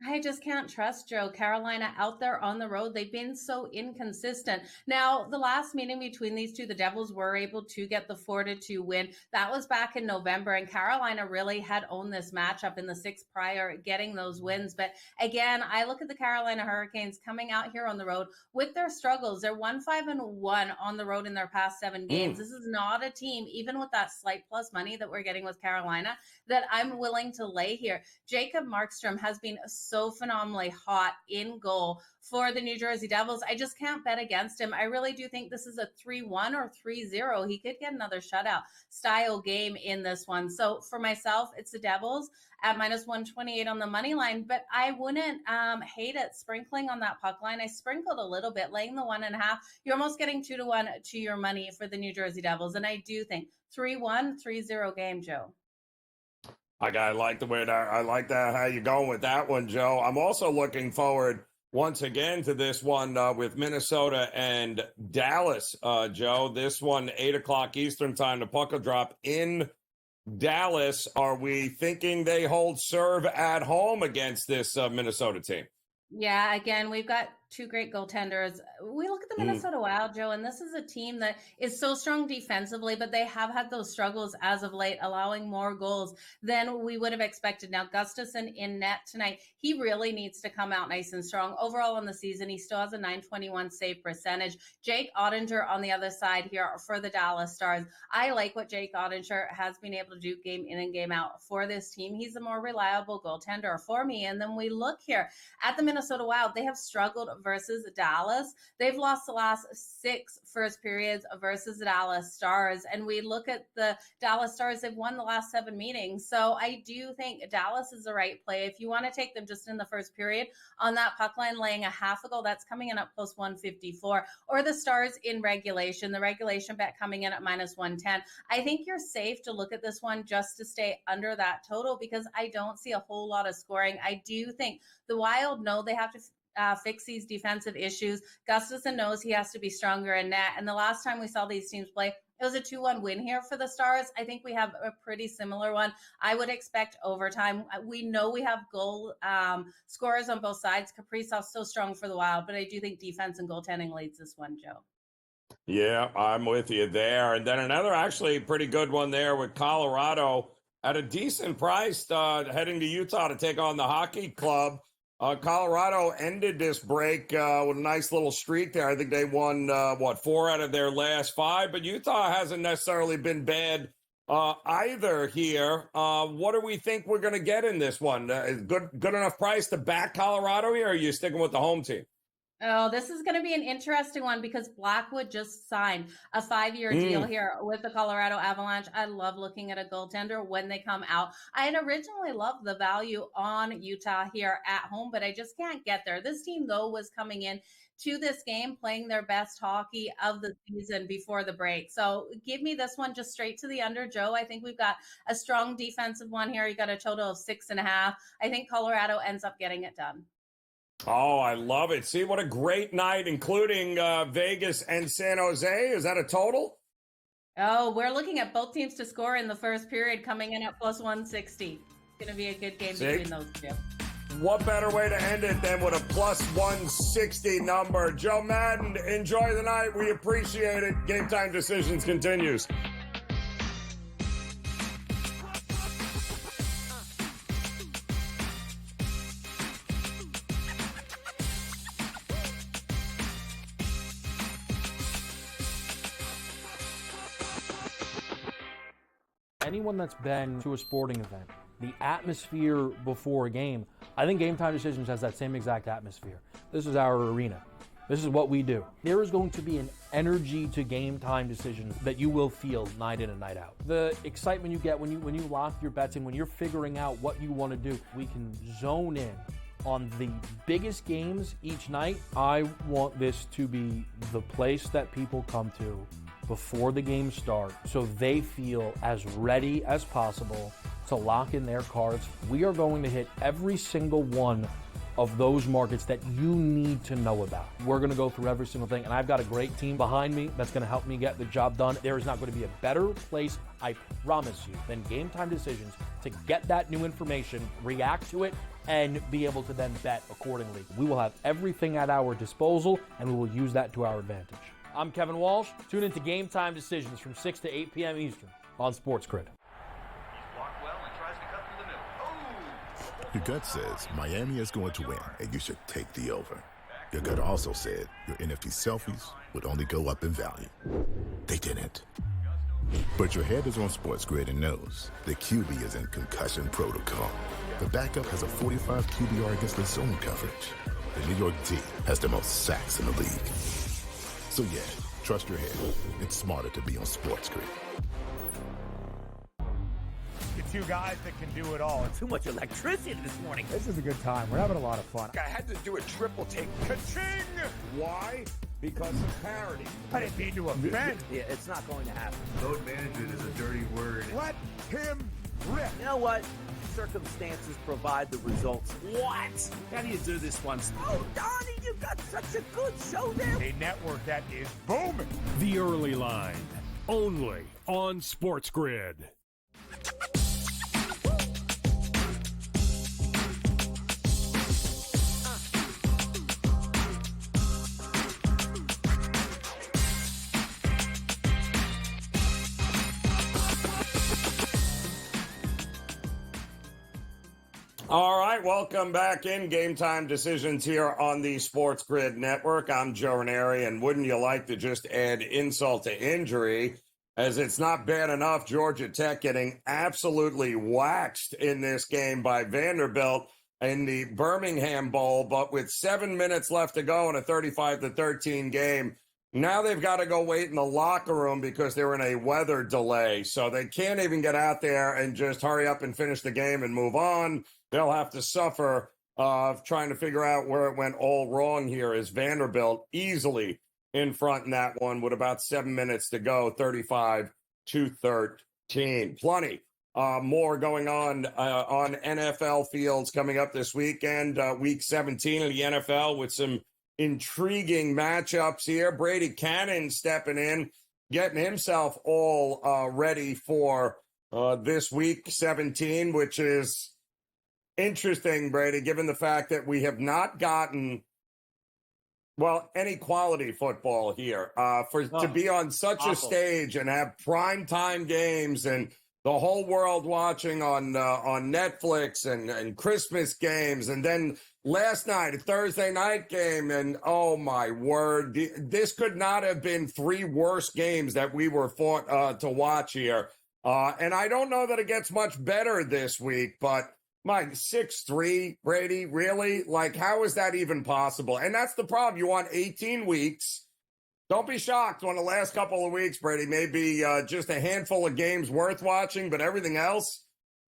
I just can't trust Joe. Carolina out there on the road, they've been so inconsistent. Now, the last meeting between these two, the Devils were able to get the 4-2 win. That was back in November, and Carolina really had owned this matchup in the 6 prior, getting those wins. But again, I look at the Carolina Hurricanes coming out here on the road with their struggles. They're 1-5-1 on the road in their past 7 games. This is not a team, even with that slight plus money that we're getting with Carolina, that I'm willing to lay here. Jacob Markstrom has been so phenomenally hot in goal for the New Jersey Devils. I just can't bet against him. I really do think this is a 3-1 or 3-0. He could get another shutout style game in this one. So for myself, it's the Devils at -128 on the money line, but I wouldn't hate it sprinkling on that puck line. I sprinkled a little bit, laying the 1.5. You're almost getting 2-1 to your money for the New Jersey Devils. And I do think 3-1, 3-0 game, Joe. I like the way that I like that how you're going with that one, Joe. I'm also looking forward once again to this one with Minnesota and Dallas, Joe. This one 8 o'clock Eastern time. The puck will drop in Dallas. Are we thinking they hold serve at home against this Minnesota team? Yeah, again, we've got 2 great goaltenders. We look at the Minnesota Wild, Joe, and this is a team that is so strong defensively, but they have had those struggles as of late, allowing more goals than we would have expected. Now, Gustafsson in net tonight, he really needs to come out nice and strong. Overall on the season, he still has a .921 save percentage. Jake Ottinger on the other side here for the Dallas Stars. I like what Jake Ottinger has been able to do game in and game out for this team. He's a more reliable goaltender for me. And then we look here at the Minnesota Wild. They have struggled versus Dallas. They've lost the last 6 first periods versus the Dallas Stars. And we look at the Dallas Stars, they've won the last 7 meetings. So I do think Dallas is the right play. If you want to take them just in the first period on that puck line, laying a half a goal, that's coming in at plus 154. Or the Stars in regulation, the regulation bet coming in at minus 110. I think you're safe to look at this one just to stay under that total because I don't see a whole lot of scoring. I do think the Wild know they have to fix these defensive issues. Gustafsson knows he has to be stronger in net. And the last time we saw these teams play, it was a 2-1 win here for the Stars. I think we have a pretty similar one. I would expect overtime. We know we have goal scorers on both sides. Kaprizov's so strong for the Wild, but I do think defense and goaltending leads this one, Joe. Yeah, I'm with you there. And then another actually pretty good one there with Colorado at a decent price heading to Utah to take on the Hockey Club. Colorado ended this break with a nice little streak there. I think they won, 4 out of their last 5. But Utah hasn't necessarily been bad either here. What do we think we're going to get in this one? Is good enough price to back Colorado here, or are you sticking with the home team? Oh, this is going to be an interesting one because Blackwood just signed a 5-year deal here with the Colorado Avalanche. I love looking at a goaltender when they come out. I had originally loved the value on Utah here at home, but I just can't get there. This team, though, was coming in to this game playing their best hockey of the season before the break. So give me this one just straight to the under, Joe. I think we've got a strong defensive one here. You got a total of 6.5. I think Colorado ends up getting it done. Oh, I love it. See, what a great night, including Vegas and San Jose. Is that a total? Oh, we're looking at both teams to score in the first period coming in at plus 160. It's going to be a good game between those two. What better way to end it than with a plus 160 number? Joe Madden, enjoy the night. We appreciate it. Game Time Decisions continues. Anyone that's been to a sporting event, the atmosphere before a game, I think Game Time Decisions has that same exact atmosphere. This is our arena. This is what we do. There is going to be an energy to Game Time Decisions that you will feel night in and night out. The excitement you get when you lock your bets in, when you're figuring out what you want to do, we can zone in on the biggest games each night. I want this to be the place that people come to before the games start so they feel as ready as possible to lock in their cards. We are going to hit every single one of those markets that you need to know about. We're going to go through every single thing, and I've got a great team behind me that's going to help me get the job done. There is not going to be a better place, I promise you, than Game Time Decisions to get that new information, react to it, and be able to then bet accordingly. We will have everything at our disposal, and we will use that to our advantage. I'm Kevin Walsh. Tune into Game Time Decisions from 6 to 8 p.m. Eastern on SportsGrid. Your gut says Miami is going to win, and you should take the over. Your gut also said your NFT selfies would only go up in value. They didn't. But your head is on SportsGrid and knows the QB is in concussion protocol. The backup has a 45 QBR against the zone coverage. The New York D has the most sacks in the league. So yeah, trust your head. It's smarter to be on SportsGrid. The two guys that can do it all. Too much electricity this morning. This is a good time. We're having a lot of fun. I had to do a triple take. Ka-ching! Why? Because of parity. I didn't mean to offend. Yeah, it's not going to happen. Load management is a dirty word. Let him rip. You know what? Circumstances provide the results. What? How do you do this one? Oh, Donnie, you've got such a good show there. A network that is booming. The Early Line, only on SportsGrid. All right, welcome back in Game Time Decisions here on the SportsGrid Network. I'm Joe Raineri, and wouldn't you like to just add insult to injury, as it's not bad enough Georgia Tech getting absolutely waxed in this game by Vanderbilt. in the Birmingham Bowl, but with 7 minutes left to go in a 35-13 game, now they've got to go wait in the locker room because they're in a weather delay. So they can't even get out there and just hurry up and finish the game and move on. They'll have to suffer trying to figure out where it went all wrong here, as Vanderbilt easily in front in that one with about 7 minutes to go, 35-13. Plenty more going on NFL fields coming up this weekend, week 17 of the NFL, with some intriguing matchups here. Brady Cannon stepping in, getting himself all ready for this week 17, which is interesting, Brady, given the fact that we have not gotten, well, any quality football here. To be on such a stage and have primetime games and the whole world watching on Netflix and Christmas games, and then last night, a Thursday night game, and oh my word, this could not have been three worse games that we were to watch here. And I don't know that it gets much better this week, but my 6-3, Brady, really? Like, how is that even possible? And that's the problem. You want 18 weeks. Don't be shocked when the last couple of weeks, Brady, may be just a handful of games worth watching, but everything else,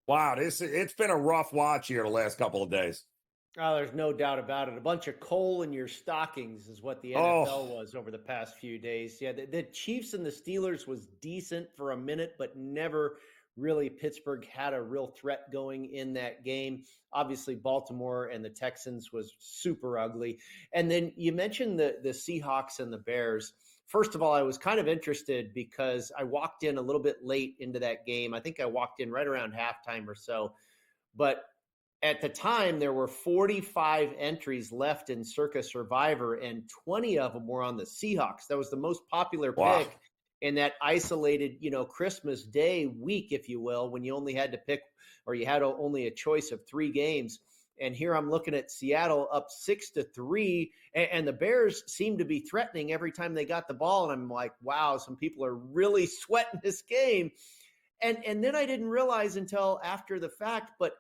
wow, it's been a rough watch here the last couple of days. Oh, there's no doubt about it. A bunch of coal in your stockings is what the NFL was over the past few days. Yeah, the Chiefs and the Steelers was decent for a minute, but never really Pittsburgh had a real threat going in that game. Obviously, Baltimore and the Texans was super ugly. And then you mentioned the Seahawks and the Bears. First of all, I was kind of interested because I walked in a little bit late into that game. I think I walked in right around halftime or so. But at the time, there were 45 entries left in Circa Survivor, and 20 of them were on the Seahawks. That was the most popular pick in that isolated, Christmas Day week, if you will, when you only had to pick, or you had only a choice of 3 games. And here I'm looking at Seattle up 6-3, and the Bears seem to be threatening every time they got the ball. And I'm like, wow, some people are really sweating this game. And then I didn't realize until after the fact, but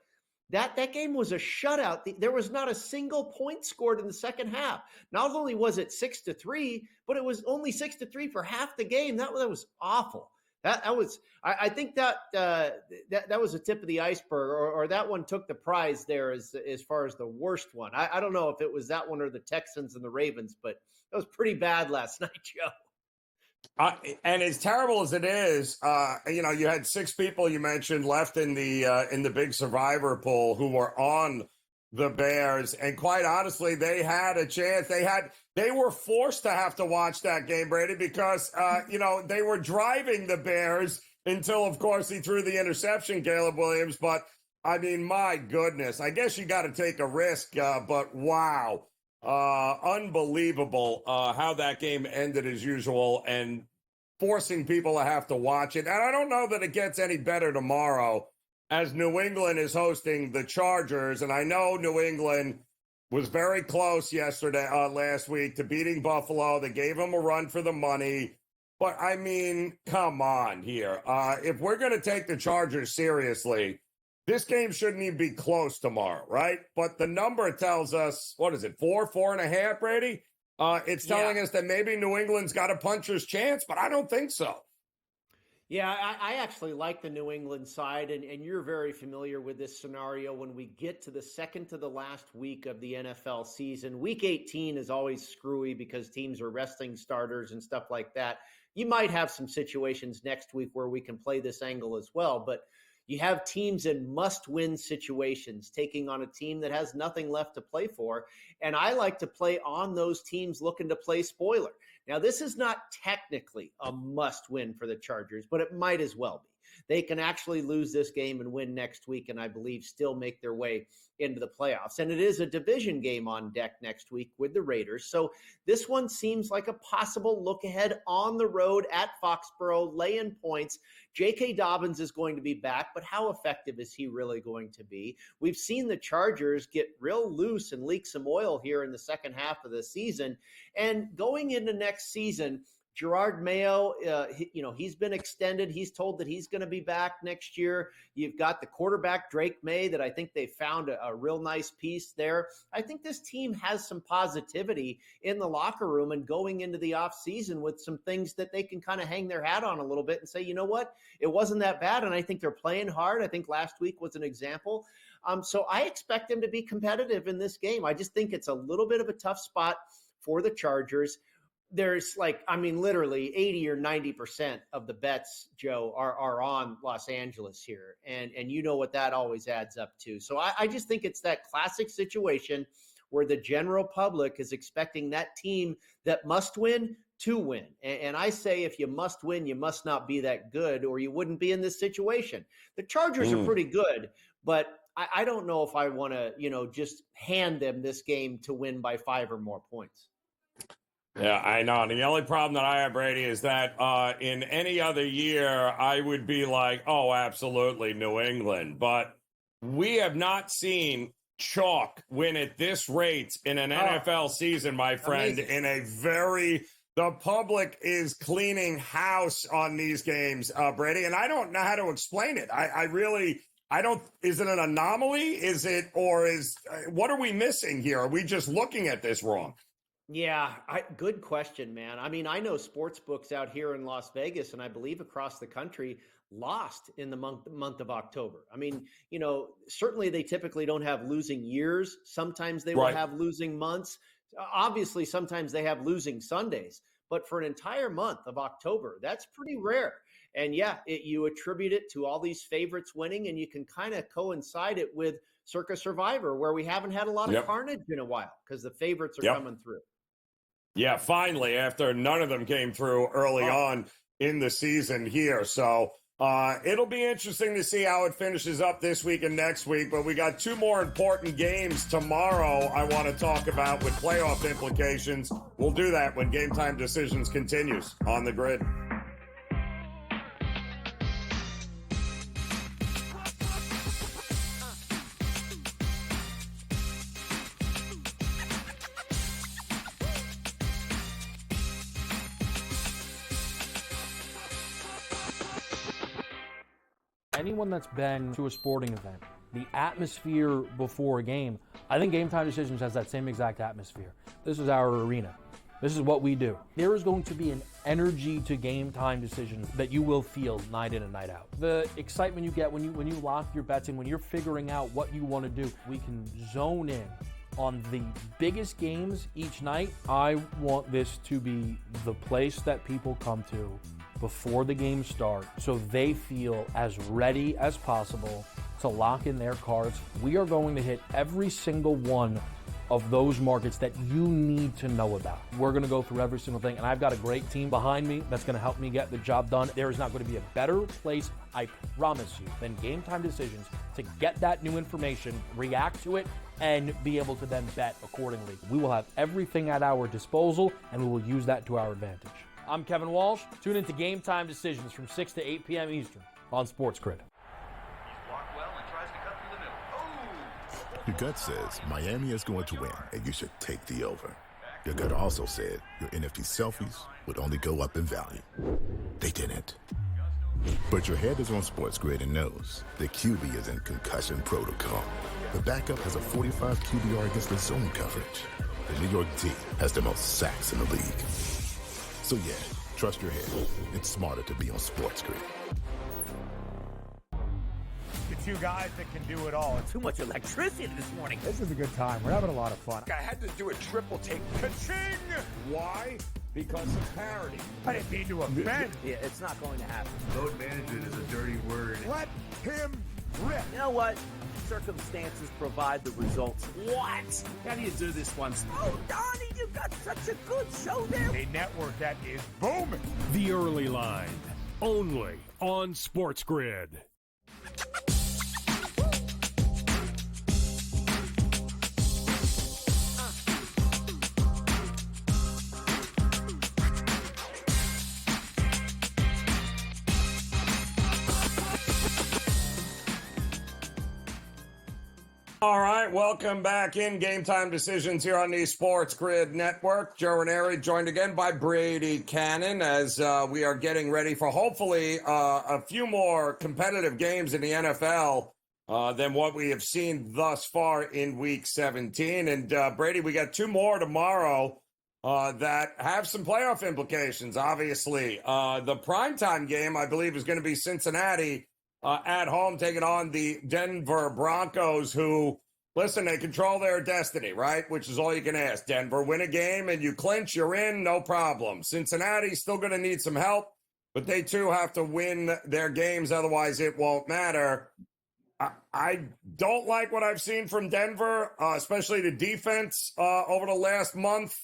that game was a shutout. There was not a single point scored in the second half. Not only was it 6-3, but it was only 6-3 for half the game. That was awful. That was. I think that was a tip of the iceberg, or that one took the prize there as far as the worst one. I don't know if it was that one or the Texans and the Ravens, but it was pretty bad last night, Joe. And as terrible as it is, you had 6 people you mentioned left in the big survivor pool who were on the Bears, and quite honestly, they had a chance. They were forced to have to watch that game, Brady, because they were driving the Bears until, of course, he threw the interception, Caleb Williams. But I mean, my goodness, I guess you got to take a risk. But wow. Unbelievable how that game ended as usual, and forcing people to have to watch it. And I don't know that it gets any better tomorrow as New England is hosting the Chargers. And I know New England was very close last week to beating Buffalo. They gave them a run for the money. But I mean, come on here. If we're going to take the Chargers seriously, this game shouldn't even be close tomorrow, right? But the number tells us, what is it, 4.5, Brady? It's telling us that maybe New England's got a puncher's chance, but I don't think so. Yeah, I actually like the New England side, and you're very familiar with this scenario when we get to the second to the last week of the NFL season. Week 18 is always screwy because teams are resting starters and stuff like that. You might have some situations next week where we can play this angle as well, but you have teams in must-win situations taking on a team that has nothing left to play for, and I like to play on those teams looking to play spoiler. Now, this is not technically a must-win for the Chargers, but it might as well be. They can actually lose this game and win next week, and I believe still make their way into the playoffs. And it is a division game on deck next week with the Raiders. So this one seems like a possible look ahead on the road at Foxborough, laying points. J.K. Dobbins is going to be back, but how effective is he really going to be? We've seen the Chargers get real loose and leak some oil here in the second half of the season. And going into next season, Gerard Mayo, he's been extended. He's told that he's going to be back next year. You've got the quarterback, Drake May, that I think they found a real nice piece there. I think this team has some positivity in the locker room and going into the offseason with some things that they can kind of hang their hat on a little bit and say, you know what, it wasn't that bad. And I think they're playing hard. I think last week was an example. So I expect them to be competitive in this game. I just think it's a little bit of a tough spot for the Chargers. There's literally 80 or 90% of the bets, Joe, are on Los Angeles here. And you know what that always adds up to. So I just think it's that classic situation where the general public is expecting that team that must win to win. And I say, if you must win, you must not be that good, or you wouldn't be in this situation. The Chargers are pretty good, but I don't know if I want to, just hand them this game to win by 5 or more points. Yeah, I know. The only problem that I have, Brady, is that in any other year, I would be like, oh, absolutely, New England. But we have not seen chalk win at this rate in an NFL season, my friend, the public is cleaning house on these games, Brady, and I don't know how to explain it. Is it an anomaly? What are we missing here? Are we just looking at this wrong? Yeah, good question, man. I mean, I know sports books out here in Las Vegas, and I believe across the country, lost in the month of October. I mean, certainly they typically don't have losing years. Sometimes they will have losing months. Obviously, sometimes they have losing Sundays. But for an entire month of October, that's pretty rare. And yeah, you attribute it to all these favorites winning, and you can kind of coincide it with Circa Survivor, where we haven't had a lot of carnage in a while because the favorites are coming through. Yeah, finally, after none of them came through early on in the season here. So it'll be interesting to see how it finishes up this week and next week. But we got 2 more important games tomorrow I want to talk about with playoff implications. We'll do that when Game Time Decisions continues on the grid. Anyone that's been to a sporting event, the atmosphere before a game, I think Game Time Decisions has that same exact atmosphere. This is our arena. This is what we do. There is going to be an energy to Game Time Decisions that you will feel night in and night out. The excitement you get when you lock your bets in, when you're figuring out what you want to do, we can zone in on the biggest games each night. I want this to be the place that people come to before the games start so they feel as ready as possible to lock in their cards. We are going to hit every single one of those markets that you need to know about. We're going to go through every single thing, and I've got a great team behind me that's going to help me get the job done. There is not going to be a better place, I promise you, than Game Time Decisions to get that new information, react to it, and be able to then bet accordingly. We will have everything at our disposal, and we will use that to our advantage. I'm Kevin Walsh. Tune into Game Time Decisions from 6 to 8 p.m. Eastern on SportsGrid. Your gut says Miami is going to win, and you should take the over. Your gut also said your NFT selfies would only go up in value. They didn't. But your head is on SportsGrid and knows the QB is in concussion protocol. The backup has a 45 QBR against the zone coverage. The New York D has the most sacks in the league. So yeah, trust your head. It's smarter to be on SportsGrid. The 2 guys that can do it all. Too much electricity this morning. This is a good time. We're having a lot of fun. I had to do a triple take. Ka-ching! Why? Because of parity. I didn't mean to offend. Yeah, it's not going to happen. Load management is a dirty word. Let him rip. You know what? Circumstances provide the results. What? How do you do this once? Oh, Donnie, you got such a good show there. A network that is booming. The Early Line, only on SportsGrid. All right, welcome back in Game Time Decisions here on the SportsGrid Network. Joe Raineri joined again by Brady Cannon as we are getting ready for hopefully a few more competitive games in the NFL than what we have seen thus far in Week 17. And Brady, we got two more tomorrow that have some playoff implications, obviously. The primetime game, I believe, is going to be Cincinnati at home taking on the Denver Broncos, who, listen, they control their destiny, right? Which is all you can ask. Denver, win a game and you clinch, you're in, no problem. Cincinnati's still going to need some help, but they too have to win their games, otherwise it won't matter. I don't like what I've seen from Denver, especially the defense over the last month.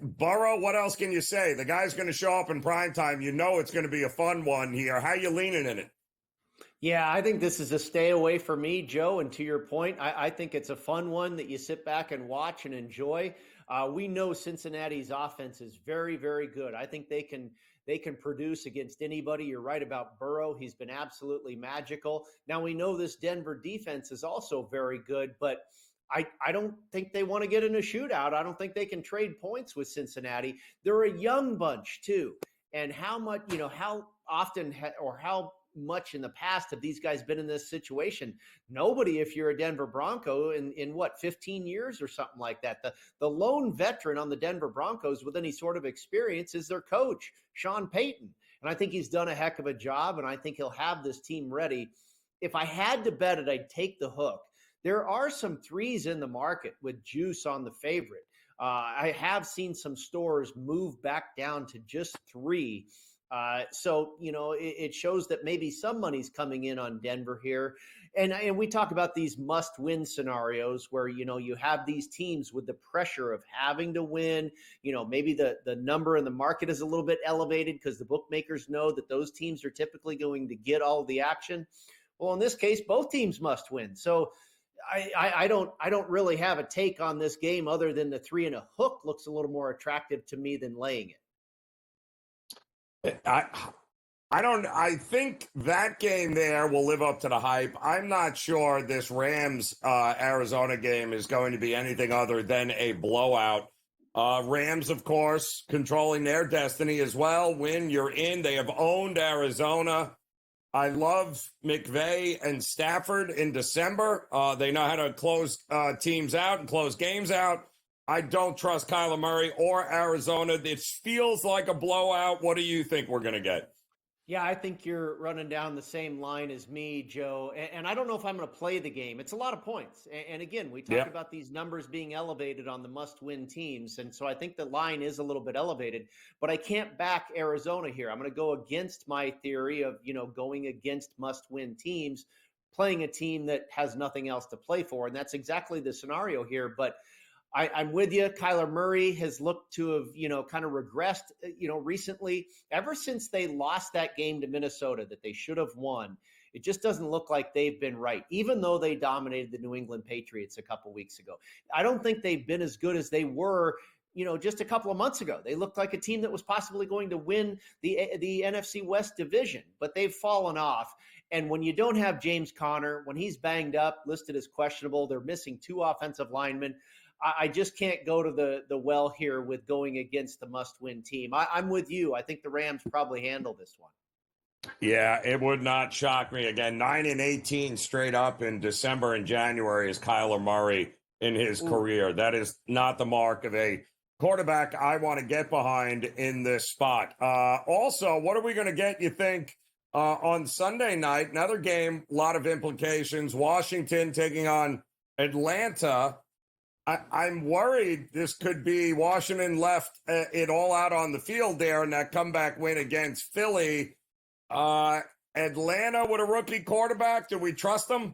Burrow, what else can you say? The guy's going to show up in primetime. You know it's going to be a fun one here. How you leaning in it? Yeah, I think this is a stay away for me, Joe. And to your point, I think it's a fun one that you sit back and watch and enjoy. We know Cincinnati's offense is very, very good. I think they can produce against anybody. You're right about Burrow. He's been absolutely magical. Now, we know this Denver defense is also very good, but I don't think they want to get in a shootout. I don't think they can trade points with Cincinnati. They're a young bunch, too. And how much, how often or how much in the past have these guys been in this situation? Nobody, if you're a Denver Bronco in what, 15 years or something like that. The lone veteran on the Denver Broncos with any sort of experience is their coach, Sean Payton. And I think he's done a heck of a job, and I think he'll have this team ready. If I had to bet it, I'd take the hook. There are some threes in the market with juice on the favorite. I have seen some stores move back down to just 3. So, it shows that maybe some money's coming in on Denver here. And we talk about these must-win scenarios where, you have these teams with the pressure of having to win. Maybe the number in the market is a little bit elevated because the bookmakers know that those teams are typically going to get all the action. Well, in this case, both teams must win. So I don't really have a take on this game other than the 3 and a hook looks a little more attractive to me than laying it. I think that game there will live up to the hype. I'm not sure this Rams Arizona game is going to be anything other than a blowout. Rams, of course, controlling their destiny as well. Win, you're in. They have owned Arizona. I love McVay and Stafford in December. They know how to close teams out and close games out. I don't trust Kyler Murray or Arizona. It feels like a blowout. What do you think we're going to get? Yeah, I think you're running down the same line as me, Joe. And I don't know if I'm going to play the game. It's a lot of points. And again, we talk about these numbers being elevated on the must-win teams. And so I think the line is a little bit elevated. But I can't back Arizona here. I'm going to go against my theory of, going against must-win teams, playing a team that has nothing else to play for. And that's exactly the scenario here. But I'm with you. Kyler Murray has looked to have, kind of regressed, recently. Ever since they lost that game to Minnesota that they should have won, it just doesn't look like they've been right, even though they dominated the New England Patriots a couple weeks ago. I don't think they've been as good as they were, just a couple of months ago. They looked like a team that was possibly going to win the NFC West division, but they've fallen off. And when you don't have James Conner, when he's banged up, listed as questionable, they're missing 2 offensive linemen. I just can't go to the well here with going against the must-win team. I'm with you. I think the Rams probably handle this one. Yeah, it would not shock me. Again, 9-18 straight up in December and January is Kyler Murray in his career. That is not the mark of a quarterback I want to get behind in this spot. Also, what are we going to get, you think, on Sunday night? Another game, a lot of implications. Washington taking on Atlanta. I'm worried this could be Washington left it all out on the field there in that comeback win against Philly. Atlanta with a rookie quarterback, do we trust them?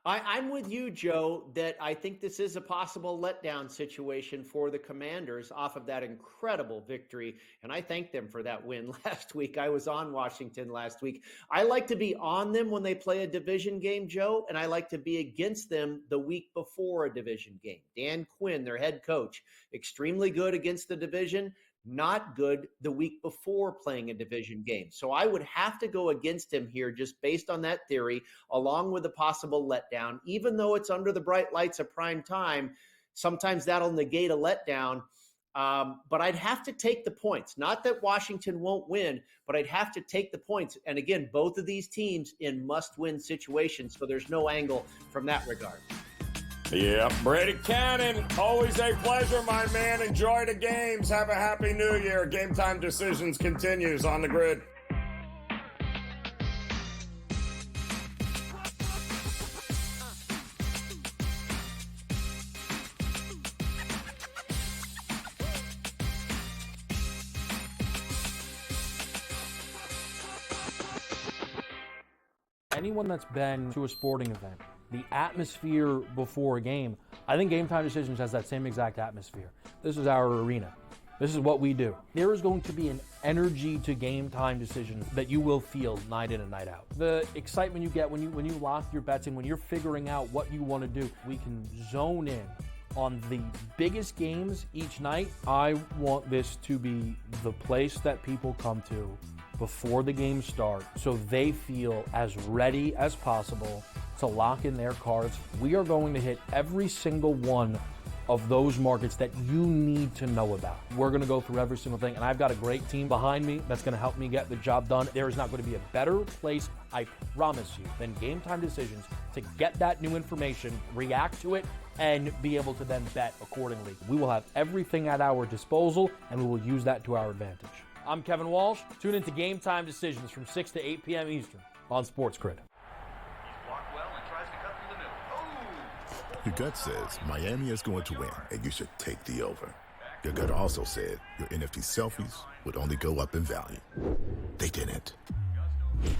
I'm with you, Joe, that I think this is a possible letdown situation for the Commanders off of that incredible victory. And I thank them for that win last week. I was on Washington last week. I like to be on them when they play a division game, Joe, and I like to be against them the week before a division game. Dan Quinn, their head coach, extremely good against the division, not good the week before playing a division game. So I would have to go against him here just based on that theory, along with a possible letdown. Even though it's under the bright lights of prime time, sometimes that'll negate a letdown. But I'd have to take the points. Not that Washington won't win, but I'd have to take the points. And again, both of these teams in must-win situations, so there's no angle from that regard. Yeah, Brady Cannon, always a pleasure, my man. Enjoy the games. Have a happy new year. Game Time Decisions continues on the grid. Anyone that's been to a sporting event, the atmosphere before a game, I think Game Time Decisions has that same exact atmosphere. This is our arena. This is what we do. There is going to be an energy to Game Time Decisions that you will feel night in and night out. The excitement you get when you lock your bets in, when you're figuring out what you want to do, we can zone in on the biggest games each night. I want this to be the place that people come to before the games start so they feel as ready as possible to lock in their cards. We are going to hit every single one of those markets that you need to know about. We're going to go through every single thing, and I've got a great team behind me that's going to help me get the job done. There is not going to be a better place, I promise you, than Game Time Decisions to get that new information, react to it, and be able to then bet accordingly. We will have everything at our disposal, and we will use that to our advantage. I'm Kevin Walsh. Tune into Game Time Decisions from 6 to 8 p.m. Eastern on SportsGrid. Your gut says Miami is going to win, and you should take the over. Your gut also said your NFT selfies would only go up in value. They didn't.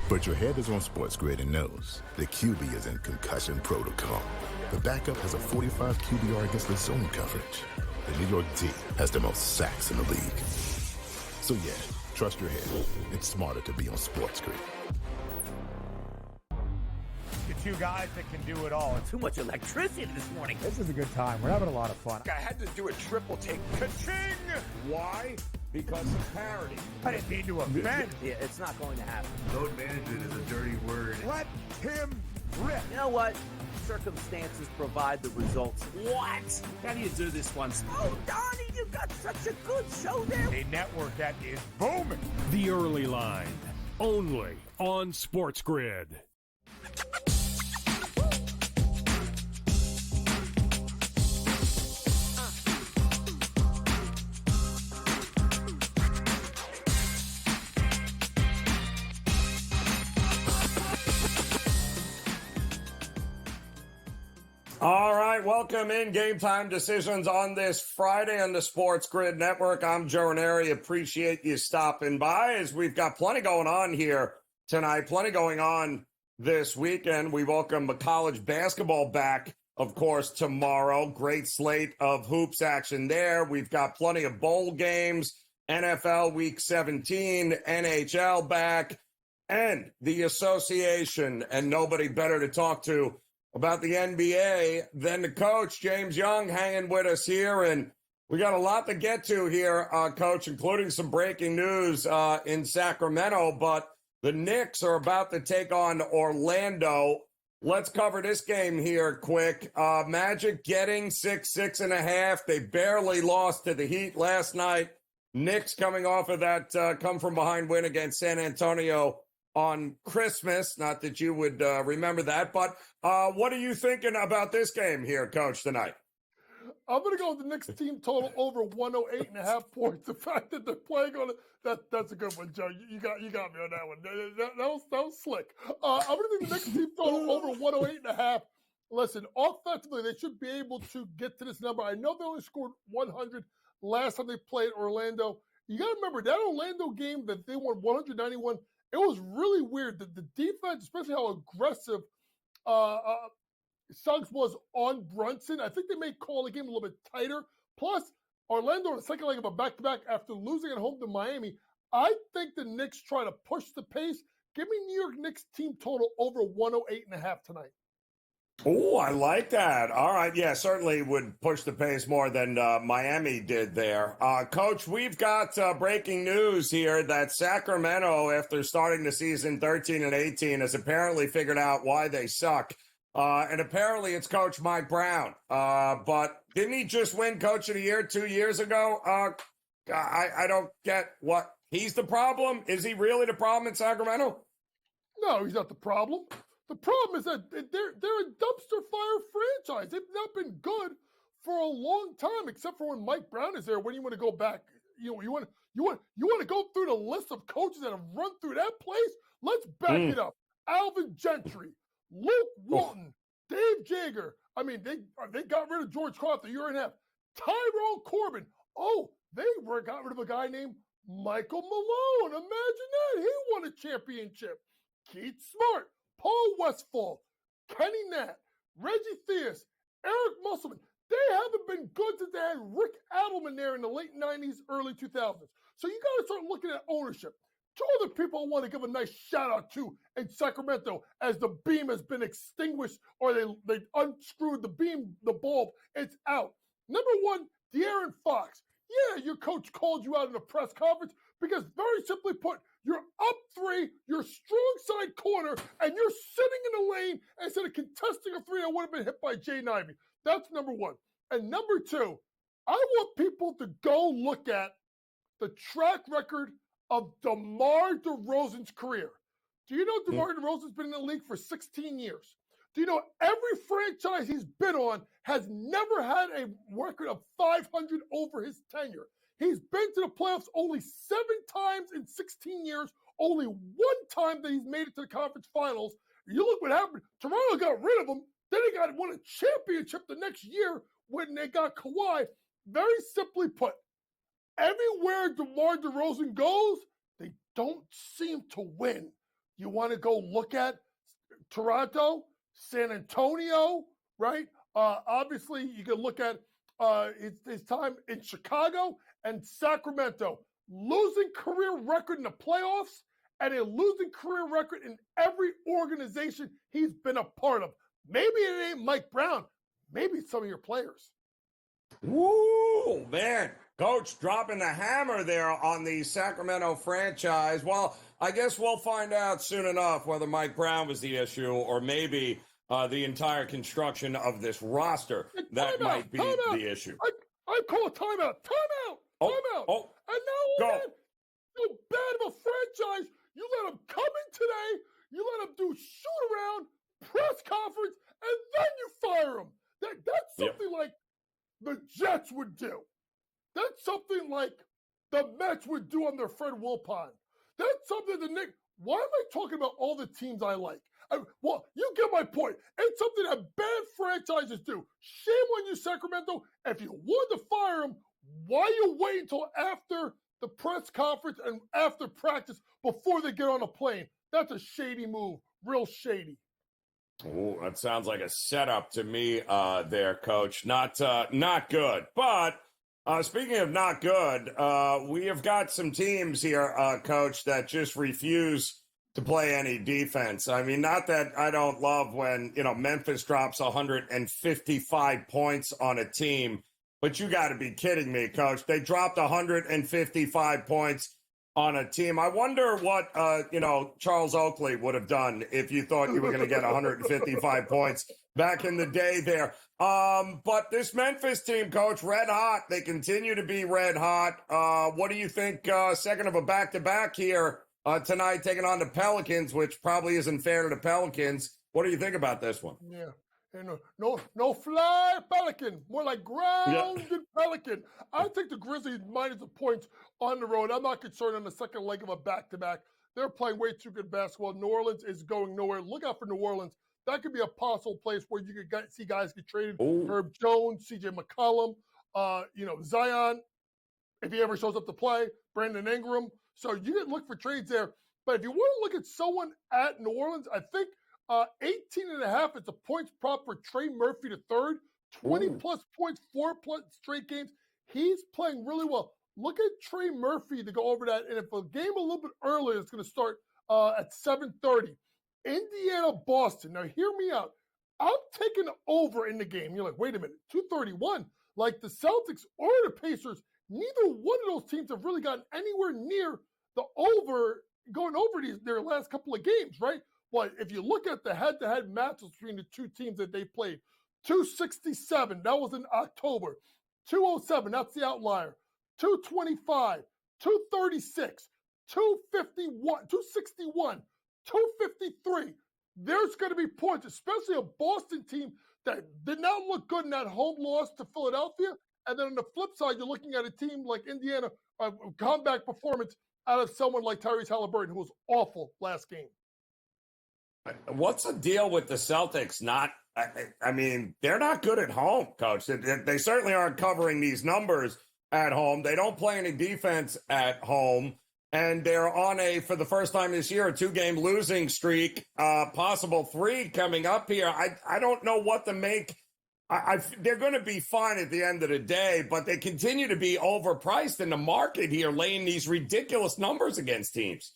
But your head is on SportsGrid and knows the QB is in concussion protocol. The backup has a 45 QBR against the zone coverage. The New York D has the most sacks in the league. So yeah, trust your head. It's smarter to be on SportsGrid. The two guys that can do it all. Too much electricity this morning. This is a good time. We're having a lot of fun. I had to do a triple take. Ka-ching! Why? Because of parity. I didn't mean to offend. Yeah, it's not going to happen. Load management is a dirty word. Let him rip. You know what? Circumstances provide the results. What? How do you do this one? Oh, Donnie, you got such a good show there. A network that is booming. The Early Line, only on SportsGrid. All right, welcome in Game Time Decisions on this Friday on the SportsGrid Network. I'm Joe Raineri. Appreciate you stopping by as we've got plenty going on here tonight, plenty going on this weekend. We welcome the college basketball back, of course, tomorrow. Great slate of hoops action there. We've got plenty of bowl games, NFL Week 17, NHL back, and the association, and nobody better to talk to about the NBA than the coach, James Young, hanging with us here. And we got a lot to get to here, Coach, including some breaking news in Sacramento. But the Knicks are about to take on Orlando. Let's cover this game here quick. Magic getting 6.5. They barely lost to the Heat last night. Knicks coming off of that come-from-behind win against San Antonio on Christmas. Not that you would remember that, but what are you thinking about this game here, Coach, tonight? I'm going to go with the Knicks team total over 108.5 points. The fact that they're playing on it, that's a good one, Joe. You got me on that one. That was slick. I'm going to think the Knicks team total over 108.5. Listen, offensively, they should be able to get to this number. I know they only scored 100 last time they played Orlando. You got to remember, that Orlando game that they won 191, it was really weird that the defense, especially how aggressive Suggs was on Brunson. I think they may call the game a little bit tighter. Plus, Orlando in the second leg of a back-to-back after losing at home to Miami. I think the Knicks try to push the pace. Give me New York Knicks team total over 108.5 tonight. Oh, I like that. All right. Yeah, certainly would push the pace more than Miami did there. Coach, we've got breaking news here that Sacramento, after starting the season 13 and 18, has apparently figured out why they suck. And apparently it's Coach Mike Brown. But didn't he just win Coach of the Year 2 years ago? I don't get what. He's the problem? Is he really the problem in Sacramento? No, he's not the problem. The problem is that they're a dumpster fire franchise. They've not been good for a long time, except for when Mike Brown is there. When you want to go back, you want to go through the list of coaches that have run through that place. Let's back it up. Alvin Gentry, Luke Walton, Dave Jager. I mean, they got rid of George Karl after a year and a half. Tyrone Corbin. Oh, they got rid of a guy named Michael Malone. Imagine that. He won a championship. Keith Smart, Paul Westphal, Kenny Natt, Reggie Theus, Eric Musselman. They haven't been good since they had Rick Adelman there in the late 90s, early 2000s. So you got to start looking at ownership. Two other people I want to give a nice shout out to in Sacramento as the beam has been extinguished or they unscrewed the beam, the bulb, it's out. Number one, De'Aaron Fox. Yeah, your coach called you out in a press conference because very simply put, you're up 3, you're strong side corner, and you're sitting in the lane instead of contesting a 3 that would have been hit by Jaden Ivey. That's number one. And number two, I want people to go look at the track record of DeMar DeRozan's career. Do you know DeMar DeRozan's been in the league for 16 years? Do you know every franchise he's been on has never had a record of 500 over his tenure? He's been to the playoffs only 7 times in 16 years, only 1 time that he's made it to the conference finals. You look what happened. Toronto got rid of him. Then they won a championship the next year when they got Kawhi. Very simply put, everywhere DeMar DeRozan goes, they don't seem to win. You want to go look at Toronto, San Antonio, right? Obviously, you can look at his time in Chicago and Sacramento. Losing career record in the playoffs and a losing career record in every organization he's been a part of. Maybe it ain't Mike Brown. Maybe it's some of your players. Woo, man. Coach dropping the hammer there on the Sacramento franchise. Well, I guess we'll find out soon enough whether Mike Brown was the issue or maybe the entire construction of this roster that might be the issue. I call a timeout. Timeout. Timeout. And now again, so bad of a franchise, you let them come in today, you let them do shoot around, press conference, and then you fire them. That's something like the Jets would do. That's something like the Mets would do on their friend Wilpon. That's something the Knicks. Why am I talking about all the teams I like? Well, you get my point. It's something that bad franchises do. Shame on you, Sacramento. If you want to fire them, why you wait until after the press conference and after practice before they get on a plane? That's a shady move. Real shady. Oh, that sounds like a setup to me there, Coach. Not good. But speaking of not good, we have got some teams here, Coach, that just refuse to play any defense. I mean, not that I don't love when, Memphis drops 155 points on a team, but you got to be kidding me, Coach. They dropped 155 points on a team. I wonder what, Charles Oakley would have done if you thought you were going to get 155 points back in the day there. But this Memphis team, Coach, red hot. They continue to be red hot. What do you think, second of a back-to-back here tonight, taking on the Pelicans, which probably isn't fair to the Pelicans. What do you think about this one? Yeah. And no fly Pelican, more like grounded Pelican. I think the Grizzlies minus the points on the road. I'm not concerned on the second leg of a back-to-back. They're playing way too good basketball. New Orleans is going nowhere. Look out for New Orleans. That could be a possible place where you could see guys get traded. Ooh. Herb Jones, C.J. McCollum, Zion, if he ever shows up to play, Brandon Ingram. So you can look for trades there. But if you want to look at someone at New Orleans, I think 18.5 is the points prop for Trey Murphy to third. 20-plus points, 4+ straight games. He's playing really well. Look at Trey Murphy to go over that. And if a game a little bit earlier, it's going to start at 7:30. Indiana, Boston. Now, hear me out. I'm taking over in the game. You're like, wait a minute, 231. Like the Celtics or the Pacers, neither one of those teams have really gotten anywhere near the going over their last couple of games, right? But if you look at the head-to-head matches between the two teams that they played, 267, that was in October. 207, that's the outlier. 225, 236, 251, 261, 253. There's going to be points, especially a Boston team that did not look good in that home loss to Philadelphia. And then on the flip side, you're looking at a team like Indiana, a comeback performance out of someone like Tyrese Halliburton, who was awful last game. What's the deal with the Celtics? I mean, they're not good at home, Coach. They certainly aren't covering these numbers at home. They don't play any defense at home. And they're on for the first time this year, a 2-game losing streak, possible 3 coming up here. I don't know what to make. They're going to be fine at the end of the day, but they continue to be overpriced in the market here, laying these ridiculous numbers against teams.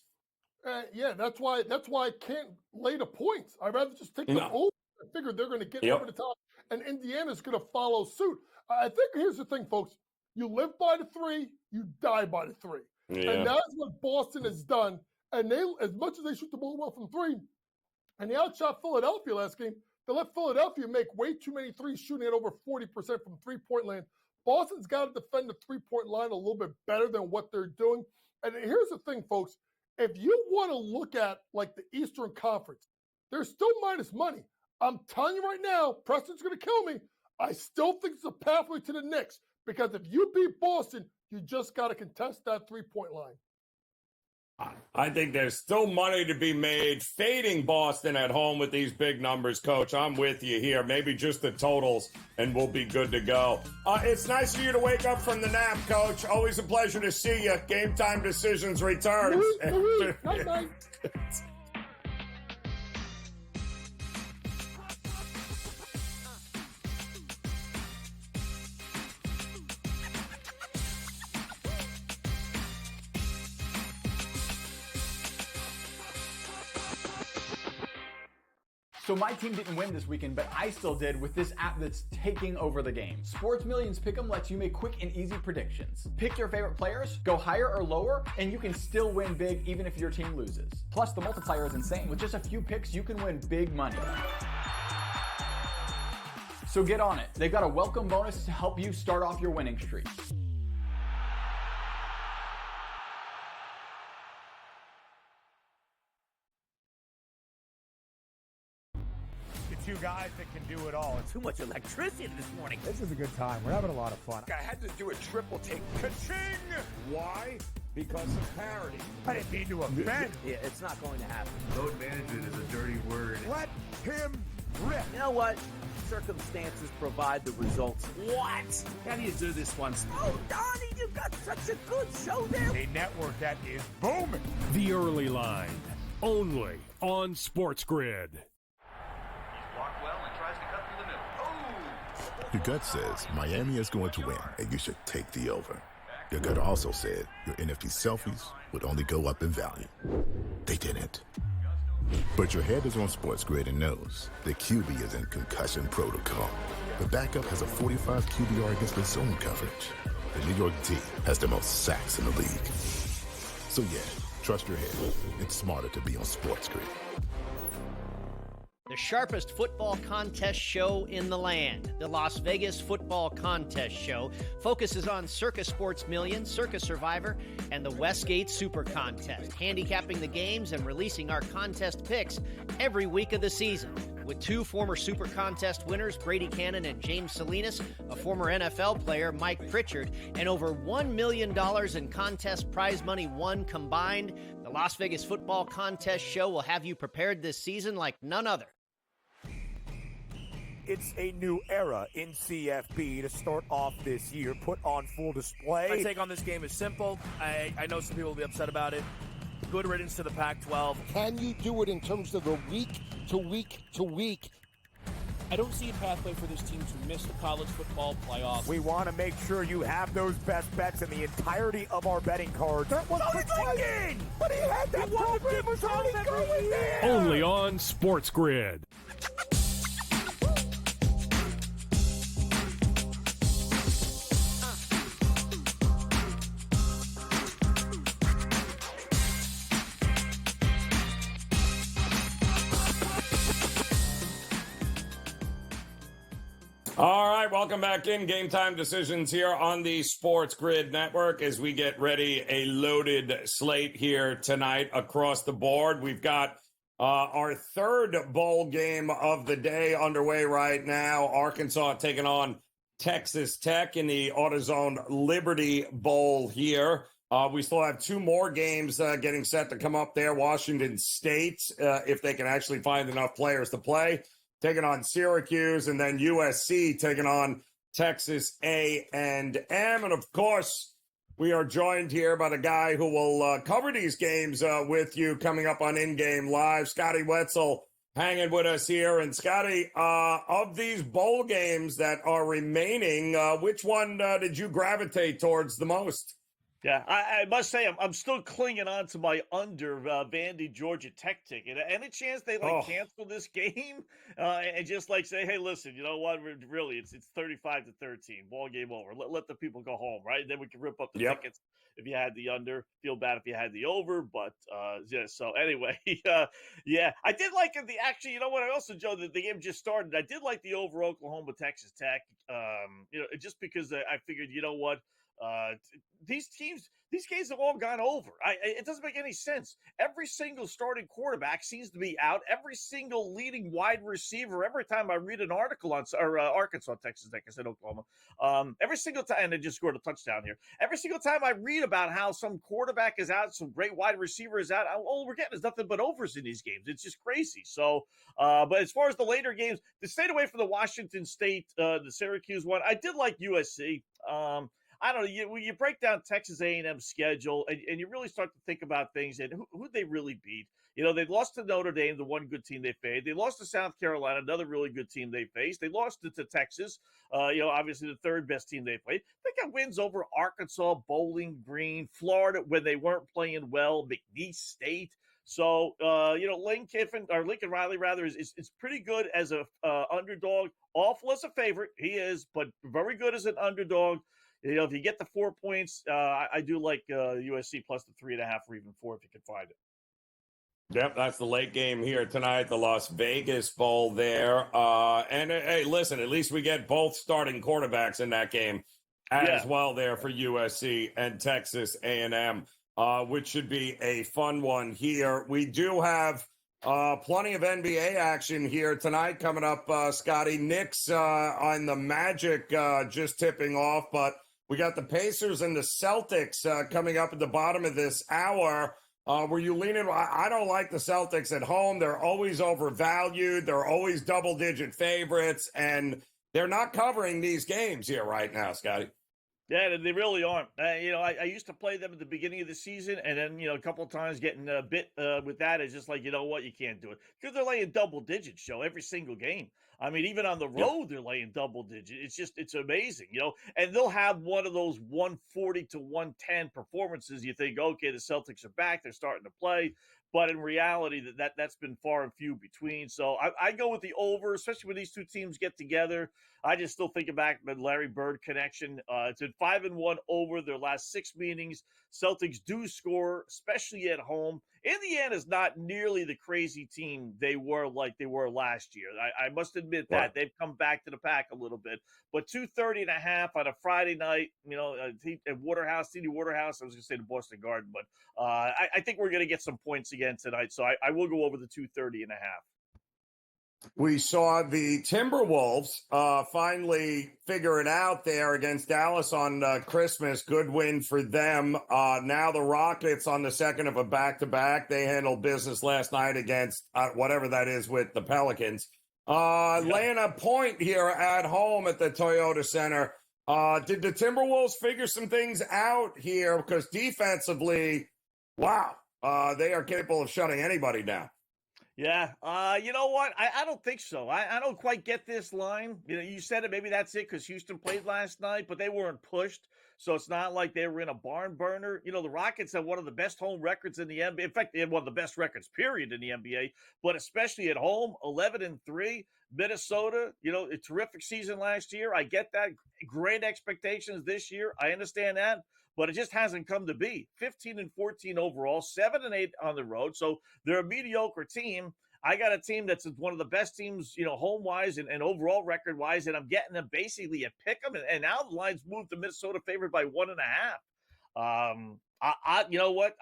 Yeah, that's why I can't lay the points. I'd rather just take them over. I figure they're going to get over the top, and Indiana's going to follow suit. I think here's the thing, folks. You live by the 3, you die by the 3. Yeah. And that's what Boston has done. And they, as much as they shoot the ball well from 3, and they outshot Philadelphia last game, they let Philadelphia make way too many threes, shooting at over 40% from three-point land. Boston's got to defend the three-point line a little bit better than what they're doing. And here's the thing, folks. If you want to look at, like, the Eastern Conference, they're still minus money. I'm telling you right now, Preston's going to kill me. I still think it's a pathway to the Knicks, because if you beat Boston, you just got to contest that three-point line. I think there's still money to be made fading Boston at home with these big numbers, Coach. I'm with you here. Maybe just the totals, and we'll be good to go. It's nice for you to wake up from the nap, Coach. Always a pleasure to see you. Game Time Decisions returns. Night. So my team didn't win this weekend, but I still did with this app that's taking over the game. Sports Millions Pick'em lets you make quick and easy predictions. Pick your favorite players, go higher or lower, and you can still win big even if your team loses. Plus, the multiplier is insane. With just a few picks, you can win big money. So get on it. They've got a welcome bonus to help you start off your winning streak. Two guys that can do it all. Too much electricity this morning. This is a good time. We're having a lot of fun. I had to do a triple take. Ka-ching! Why? Because of parity. I didn't mean to offend. Yeah, it's not going to happen. Load management is a dirty word. Let him rip. You know what? Circumstances provide the results. What? How do you do this one? Oh, Donnie, you got such a good show there. A network that is booming. The Early Line, only on SportsGrid. Your gut says Miami is going to win, and you should take the over. Your gut also said your NFT selfies would only go up in value. They didn't. But your head is on SportsGrid and knows the QB is in concussion protocol. The backup has a 45 QBR against the zone coverage. The New York D has the most sacks in the league. So yeah, trust your head. It's smarter to be on SportsGrid. The sharpest football contest show in the land, the Las Vegas Football Contest Show, focuses on Circa Sports Million, Circa Survivor, and the Westgate Super Contest, handicapping the games and releasing our contest picks every week of the season. With 2 former Super Contest winners, Brady Cannon and James Salinas, a former NFL player, Mike Pritchard, and over $1 million in contest prize money won combined, the Las Vegas Football Contest Show will have you prepared this season like none other. It's a new era in CFB to start off this year, put on full display. My take on this game is simple. I know some people will be upset about it. Good riddance to the Pac-12. Can you do it in terms of the week to week to week? I don't see a pathway for this team to miss the college football playoffs. We want to make sure you have those best bets in the entirety of our betting cards. That was thinking! But he had that program was already going there! Only on SportsGrid. All right, welcome back in. Game Time Decisions here on the Sports Grid Network as we get ready. A loaded slate here tonight across the board. We've got our third bowl game of the day underway right now. Arkansas taking on Texas Tech in the AutoZone Liberty Bowl here. We still have two more games getting set to come up there. Washington State, if they can actually find enough players to play, taking on Syracuse, and then USC taking on Texas A&M. And, of course, we are joined here by the guy who will cover these games with you coming up on In Game Live, Scotty Wetzel, hanging with us here. And, Scotty, of these bowl games that are remaining, which one did you gravitate towards the most? Yeah, I must say I'm still clinging on to my under Vandy Georgia Tech ticket. Any chance they cancel this game and just say, hey, listen, you know what? Really, it's 35-13, ball game over. Let the people go home, right? And then we can rip up the tickets if you had the under. Feel bad if you had the over, but yeah. So anyway, yeah, I did like it. Actually, you know what? I also, Joe, the game just started. I did like the over Oklahoma Texas Tech. Just because I figured, you know what? These games have all gone over. It doesn't make any sense. Every single starting quarterback seems to be out. Every single leading wide receiver. Every time I read an article on Arkansas, Texas Tech, I said Oklahoma. Every single time, and they just scored a touchdown here. Every single time I read about how some quarterback is out, some great wide receiver is out, all we're getting is nothing but overs in these games. It's just crazy. So, but as far as the later games, they stayed away from the Washington State, the Syracuse one. I did like USC. I don't know. You break down Texas A&M's schedule, and you really start to think about things and who they really beat. They lost to Notre Dame, the one good team they faced. They lost to South Carolina, another really good team they faced. They lost to Texas, obviously the third best team they played. They got wins over Arkansas, Bowling Green, Florida when they weren't playing well, McNeese State. So, Lincoln Riley, rather, is pretty good as a underdog. Awful as a favorite, he is, but very good as an underdog. If you get the 4 points, I do like USC plus the 3.5 or even 4 if you can find it. Yep, that's the late game here tonight, the Las Vegas Bowl there. And hey, listen, at least we get both starting quarterbacks in that game as well there for USC and Texas A&M, which should be a fun one here. We do have plenty of NBA action here tonight coming up, Scotty. Knicks on the Magic just tipping off, but we got the Pacers and the Celtics coming up at the bottom of this hour. Were you leaning? I don't like the Celtics at home. They're always overvalued. They're always double-digit favorites, and they're not covering these games here right now, Scotty. Yeah, they really aren't. I used to play them at the beginning of the season, and then, a couple of times getting a bit with that is just like, you know what, you can't do it. Because they're laying double digits, Joe, every single game. I mean, even on the road, they're laying double digits. It's amazing, and they'll have one of those 140 to 110 performances. You think, okay, the Celtics are back. They're starting to play. But in reality, that's been far and few between. So I go with the over, especially when these two teams get together. I just still think back to the Larry Bird connection. It's been 5-1 over their last 6 meetings. Celtics do score, especially at home. Indiana's not nearly the crazy team they were like they were last year. I must admit that. They've come back to the pack a little bit. But 230.5 on a Friday night, at Waterhouse, TD Waterhouse. I was going to say the Boston Garden, but I think we're going to get some points again tonight. So I will go over the 230.5. We saw the Timberwolves finally figure it out there against Dallas on Christmas. Good win for them. Now the Rockets on the second of a back-to-back. They handled business last night against whatever that is with the Pelicans. Laying a point here at home at the Toyota Center. Did the Timberwolves figure some things out here? Because defensively, wow, they are capable of shutting anybody down. Yeah, you know what? I don't think so. I don't quite get this line. You said it. Maybe that's it because Houston played last night, but they weren't pushed. So it's not like they were in a barn burner. The Rockets have one of the best home records in the NBA. In fact, they had one of the best records, period, in the NBA. But especially at home, 11-3. Minnesota, a terrific season last year. I get that. Great expectations this year. I understand that. But it just hasn't come to be. 15-14 overall, 7-8 on the road. So they're a mediocre team. I got a team that's one of the best teams, home-wise and overall record-wise, and I'm getting them basically a pick 'em, and now the line's moved to Minnesota favored by 1.5. You know what?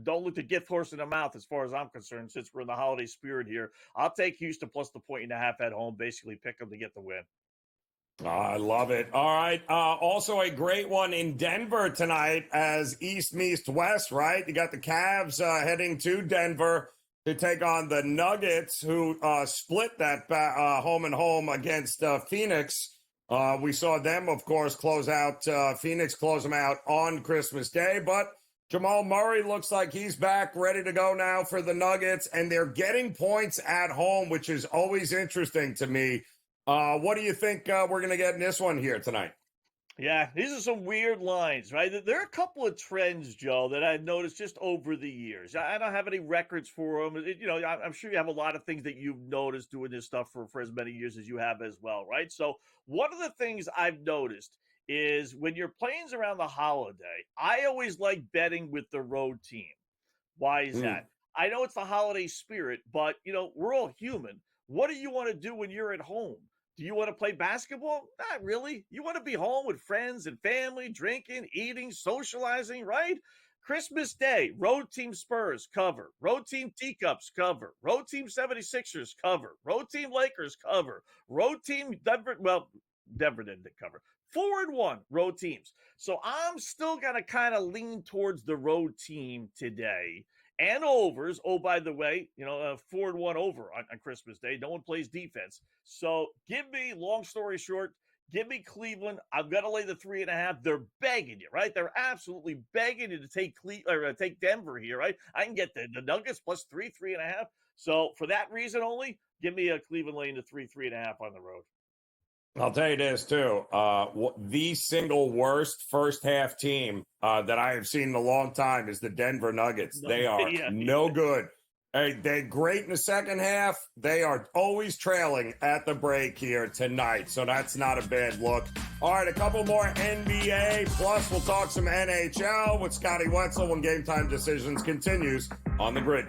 Don't look the gift horse in the mouth as far as I'm concerned, since we're in the holiday spirit here. I'll take Houston plus the 1.5 at home, basically pick them to get the win. I love it. All right. Also a great one in Denver tonight as East meets West, right? You got the Cavs heading to Denver to take on the Nuggets, who split that home and home against Phoenix. We saw them, of course, close out Phoenix, close them out on Christmas Day. But Jamal Murray looks like he's back, ready to go now for the Nuggets, and they're getting points at home, which is always interesting to me. What do you think we're going to get in this one here tonight? Yeah, these are some weird lines, right? There are a couple of trends, Joe, that I've noticed just over the years. I don't have any records for them. I'm sure you have a lot of things that you've noticed doing this stuff for as many years as you have as well, right? So one of the things I've noticed is when you're playing around the holiday, I always like betting with the road team. Why is that? I know it's the holiday spirit, but, we're all human. What do you want to do when you're at home? Do you want to play basketball? Not really. You want to be home with friends and family, drinking, eating, socializing, right? Christmas Day, road team Spurs cover. Road team Teacups cover. Road team 76ers cover. Road team Lakers cover. Road team Denver, Denver didn't cover. 4-1 road teams. So I'm still going to kind of lean towards the road team today. And overs. Oh, by the way, 4-1 over on Christmas Day. No one plays defense. So give me, long story short, give me Cleveland. I've got to lay the 3.5. They're begging you, right? They're absolutely begging you to take Denver here, right? I can get the Nuggets plus 3.5. So for that reason only, give me a Cleveland laying the 3.5 on the road. I'll tell you this, too. The single worst first half team that I have seen in a long time is the Denver Nuggets. They are no good. They're great in the second half. They are always trailing at the break here tonight, so that's not a bad look. All right, a couple more NBA, plus we'll talk some NHL with Scotty Wetzel when Game Time Decisions continues on the grid.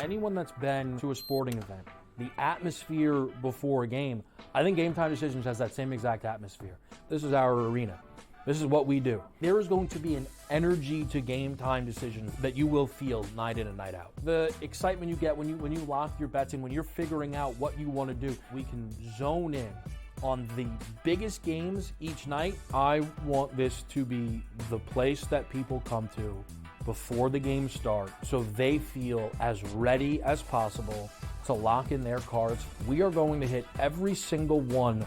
Anyone that's been to a sporting event, the atmosphere before a game, I think Game Time Decisions has that same exact atmosphere. This is our arena. This is what we do. There is going to be an energy to Game Time Decisions that you will feel night in and night out. The excitement you get when you lock your bets in, when you're figuring out what you want to do, we can zone in on the biggest games each night. I want this to be the place that people come to before the games start so they feel as ready as possible to lock in their cards. We are going to hit every single one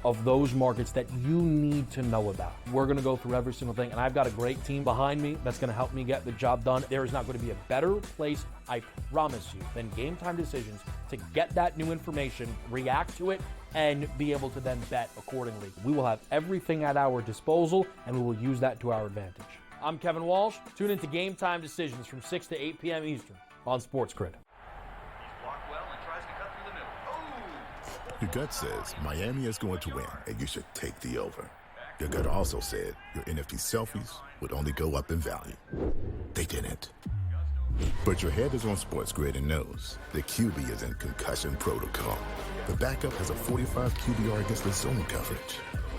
of those markets that you need to know about. We're going to go through every single thing, and I've got a great team behind me that's going to help me get the job done. There is not going to be a better place, I promise you, than Game Time Decisions to get that new information, react to it, and be able to then bet accordingly. We will have everything at our disposal, and we will use that to our advantage. I'm Kevin Walsh. Tune into Game Time Decisions from 6 to 8 p.m. Eastern on SportsGrid. Your gut says Miami is going to win, and you should take the over. Your gut also said your NFT selfies would only go up in value. They didn't. But your head is on SportsGrid and knows the QB is in concussion protocol. The backup has a 45 QBR against the zone coverage.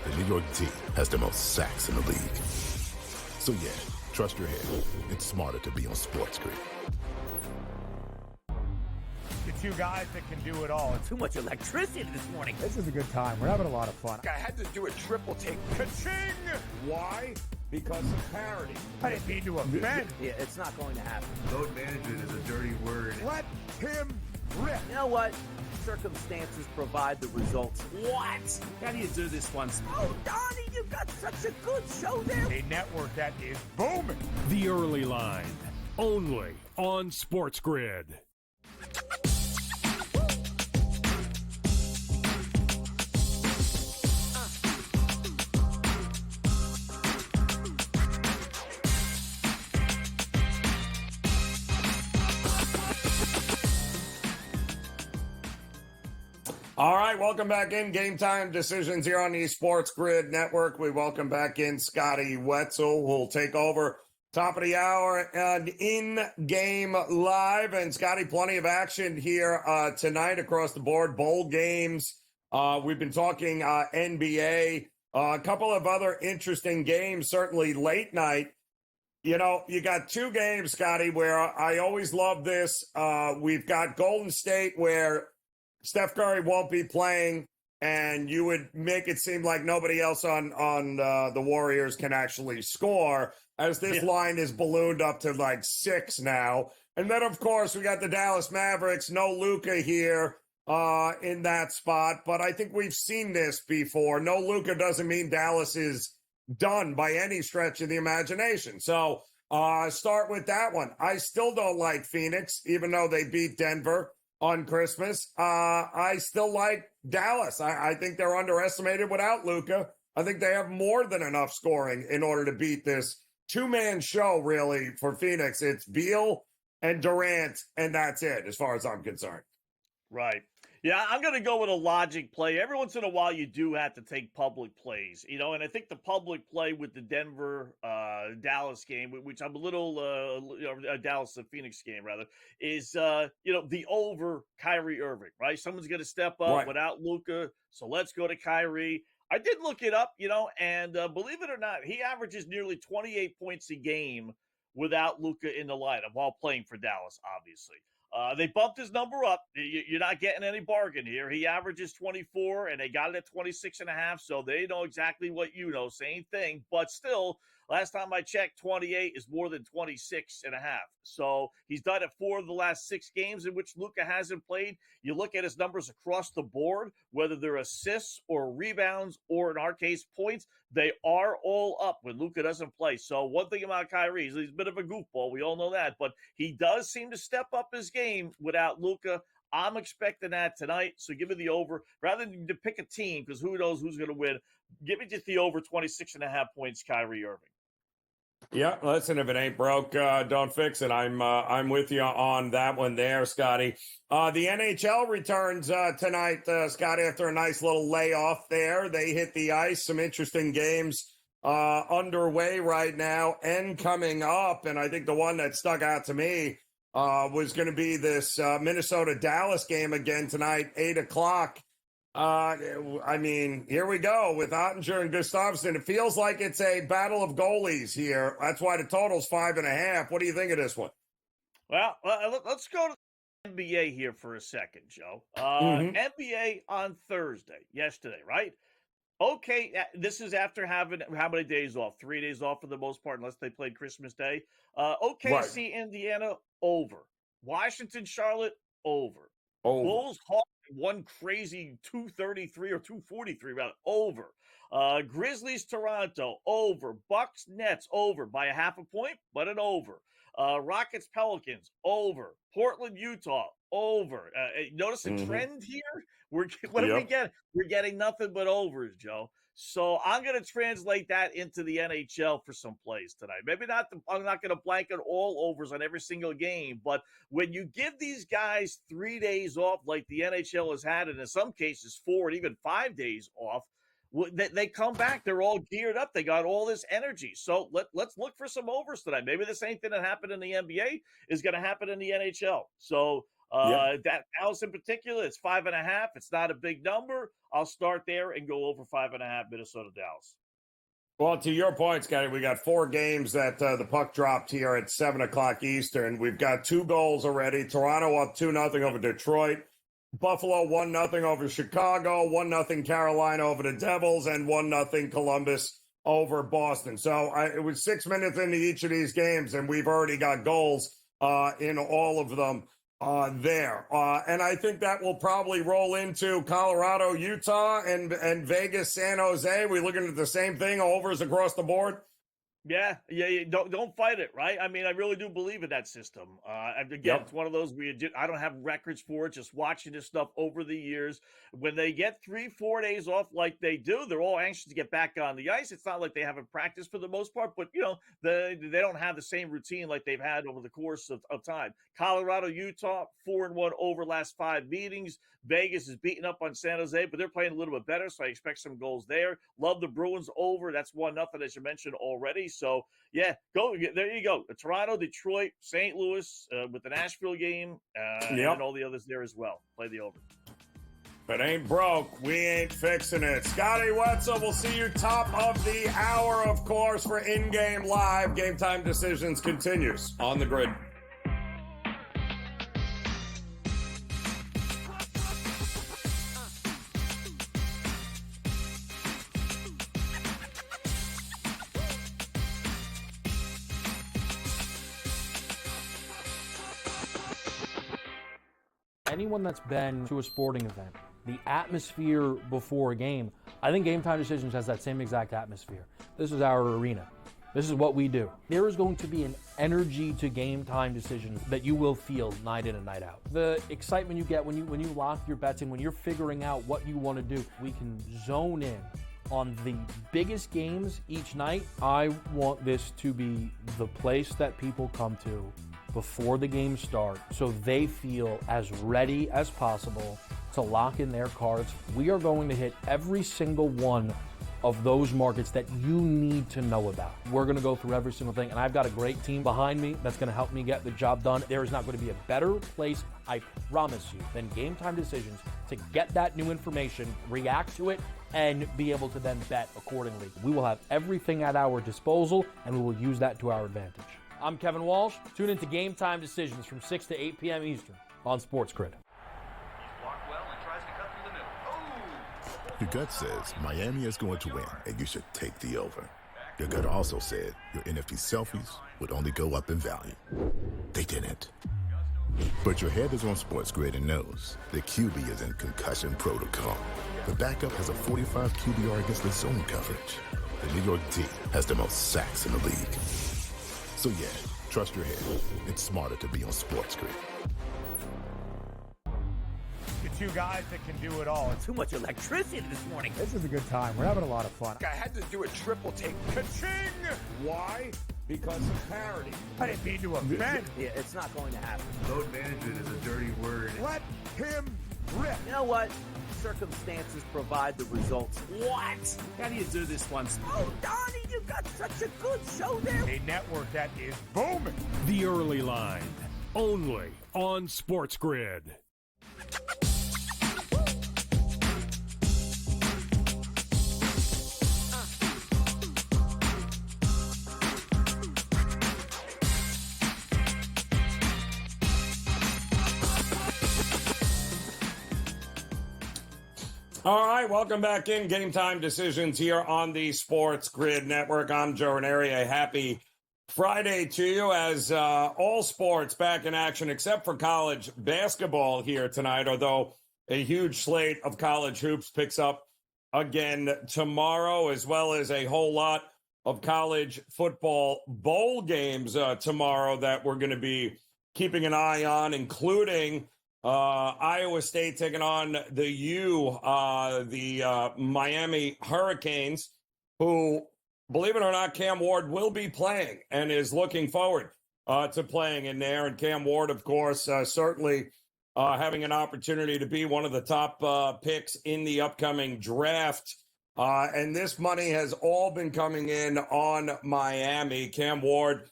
The New York D has the most sacks in the league. So yeah, trust your head. It's smarter to be on SportsGrid. The two guys that can do it all. Too much electricity this morning. This is a good time. We're having a lot of fun. I had to do a triple take. Ka-ching! Why? Because of parity. I didn't mean to offend. Yeah, it's not going to happen. Load management is a dirty word. Let him rip. You know what? Circumstances provide the results. What? How do you do this once? Oh, Donnie, you got such a good show there. A network that is booming. The Early Line, only on SportsGrid. All right, welcome back in. Game Time Decisions here on the SportsGrid Network. We welcome back in Scotty Wetzel, who'll take over top of the hour and in-game live. And, Scotty, plenty of action here tonight across the board. Bowl games. We've been talking NBA. A couple of other interesting games, certainly late night. You know, you got two games, Scotty, where I always love this. We've got Golden State, where Steph Curry won't be playing, and you would make it seem like nobody else on the Warriors can actually score, as this line is ballooned up to like 6 now. And then, of course, we got the Dallas Mavericks. No Luka here in that spot, but I think we've seen this before. No Luka doesn't mean Dallas is done by any stretch of the imagination. So start with that one. I still don't like Phoenix, even though they beat Denver on Christmas. I still like Dallas. I think they're underestimated without Luka. I think they have more than enough scoring in order to beat this two-man show, really, for Phoenix. It's Beal and Durant, and that's it, as far as I'm concerned. Right. Yeah, I'm going to go with a logic play. Every once in a while, you do have to take public plays, you know, and I think the public play with the Denver Dallas game, which I'm a little Dallas Phoenix game rather, is the over Kyrie Irving, right? Someone's going to step up without Luka, so let's go to Kyrie. I did look it up, and believe it or not, he averages nearly 28 points a game without Luka in the lineup while playing for Dallas, obviously. They bumped his number up. You're not getting any bargain here. He averages 24, and they got it at 26.5, so they know exactly what you know. Same thing, but still, last time I checked, 28 is more than 26.5. So he's done it 4 of the last 6 games in which Luka hasn't played. You look at his numbers across the board, whether they're assists or rebounds or, in our case, points, they are all up when Luka doesn't play. So one thing about Kyrie, he's a bit of a goofball. We all know that. But he does seem to step up his game without Luka. I'm expecting that tonight. So give me the over. Rather than to pick a team, because who knows who's going to win, give me just the over 26.5 points, Kyrie Irving. Yeah, listen, if it ain't broke, don't fix it. I'm with you on that one there, Scotty. The NHL returns tonight, Scotty, after a nice little layoff there. They hit the ice. Some interesting games underway right now and coming up. And I think the one that stuck out to me was going to be this Minnesota-Dallas game again tonight, 8 o'clock. I mean, here we go with Ottinger and Gustafsson. It feels like it's a battle of goalies here. That's why the total's 5.5. What do you think of this one? Well, let's go to the NBA here for a second, Joe. NBA on yesterday, right? Okay, this is after having how many days off? 3 days off for the most part, unless they played Christmas Day. OKC, Indiana, over. Washington, Charlotte, over. Bulls, Hawks, one crazy 233 or 243, rather, over. Grizzlies, Toronto, over. Bucks, Nets, over by a half a point, but an over. Rockets, Pelicans, over. Portland, Utah, over. Notice a trend here? What do we get? We're getting nothing but overs, Joe. So I'm going to translate that into the NHL for some plays tonight. Maybe not. I'm not going to blanket all overs on every single game, but when you give these guys 3 days off, like the NHL has had, and in some cases 4 and even 5 days off, they come back. They're all geared up. They got all this energy. So let's look for some overs tonight. Maybe the same thing that happened in the NBA is going to happen in the NHL. So that Dallas in particular, it's 5.5. It's not a big number. I'll start there and go over 5.5 Minnesota Dallas. Well, to your point, Scotty, we got 4 games that the puck dropped here at 7 o'clock Eastern. We've got 2 goals already. Toronto up 2-0 over Detroit. Buffalo 1-0 over Chicago. 1-0 Carolina over the Devils, and 1-0 Columbus over Boston. So it was 6 minutes into each of these games, and we've already got goals in all of them. There. And I think that will probably roll into Colorado, Utah, and Vegas, San Jose. We looking at the same thing, overs across the board? Yeah, don't fight it, right? I mean, I really do believe in that system. And again, it's one of those where I don't have records for it. Just watching this stuff over the years, when they get 3-4 days off like they do, they're all anxious to get back on the ice. It's not like they haven't practiced for the most part, but they don't have the same routine like they've had over the course of time. Colorado, Utah, 4-1 over last 5 meetings. Vegas is beating up on San Jose, but they're playing a little bit better, so I expect some goals there. Love the Bruins over. That's 1-0, as you mentioned already. So, yeah, go there you go. Toronto, Detroit, St. Louis with the Nashville game, and all the others there as well. Play the over. If it ain't broke, we ain't fixing it. Scotty Wetzel, we'll see you top of the hour, of course, for In-Game Live. Game Time Decisions continues on the grid. Anyone that's been to a sporting event, the atmosphere before a game, I think Game Time Decisions has that same exact atmosphere. This is our arena. This is what we do. There is going to be an energy to Game Time Decisions that you will feel night in and night out. The excitement you get when you lock your bets in, when you're figuring out what you want to do, we can zone in on the biggest games each night. I want this to be the place that people come to before the games start so they feel as ready as possible to lock in their cards. We are going to hit every single one of those markets that you need to know about. We're going to go through every single thing, and I've got a great team behind me that's going to help me get the job done. There is not going to be a better place, I promise you, than Game Time Decisions to get that new information, react to it, and be able to then bet accordingly. We will have everything at our disposal, and we will use that to our advantage. I'm Kevin Walsh. Tune into Game Time Decisions from 6 to 8 p.m. Eastern on SportsGrid. Your gut says Miami is going to win, and you should take the over. Your gut also said your NFT selfies would only go up in value. They didn't. But your head is on SportsGrid and knows the QB is in concussion protocol. The backup has a 45 QBR against the zone coverage. The New York D has the most sacks in the league. So yeah, trust your head. It's smarter to be on SportsGrid. The two guys that can do it all. Too much electricity this morning. This is a good time. We're having a lot of fun. I had to do a triple take. Ka-ching! Why? Because of parity. I didn't mean to offend. Yeah, it's not going to happen. Load management is a dirty word. Let him rip. You know what? Circumstances provide the results. What? How do you do this one? Oh, Donnie, you got such a good show there. A network that is booming. The Early Line, only on SportsGrid. All right, welcome back in. Game Time Decisions here on the Sports Grid Network. I'm Joe Raineri. A happy Friday to you as all sports back in action except for college basketball here tonight, although a huge slate of college hoops picks up again tomorrow, as well as a whole lot of college football bowl games tomorrow that we're going to be keeping an eye on, including Iowa State taking on the Miami Hurricanes, who, believe it or not, Cam Ward will be playing and is looking forward to playing in there. And Cam Ward, of course, certainly having an opportunity to be one of the top picks in the upcoming draft. And this money has all been coming in on Miami. Cam Ward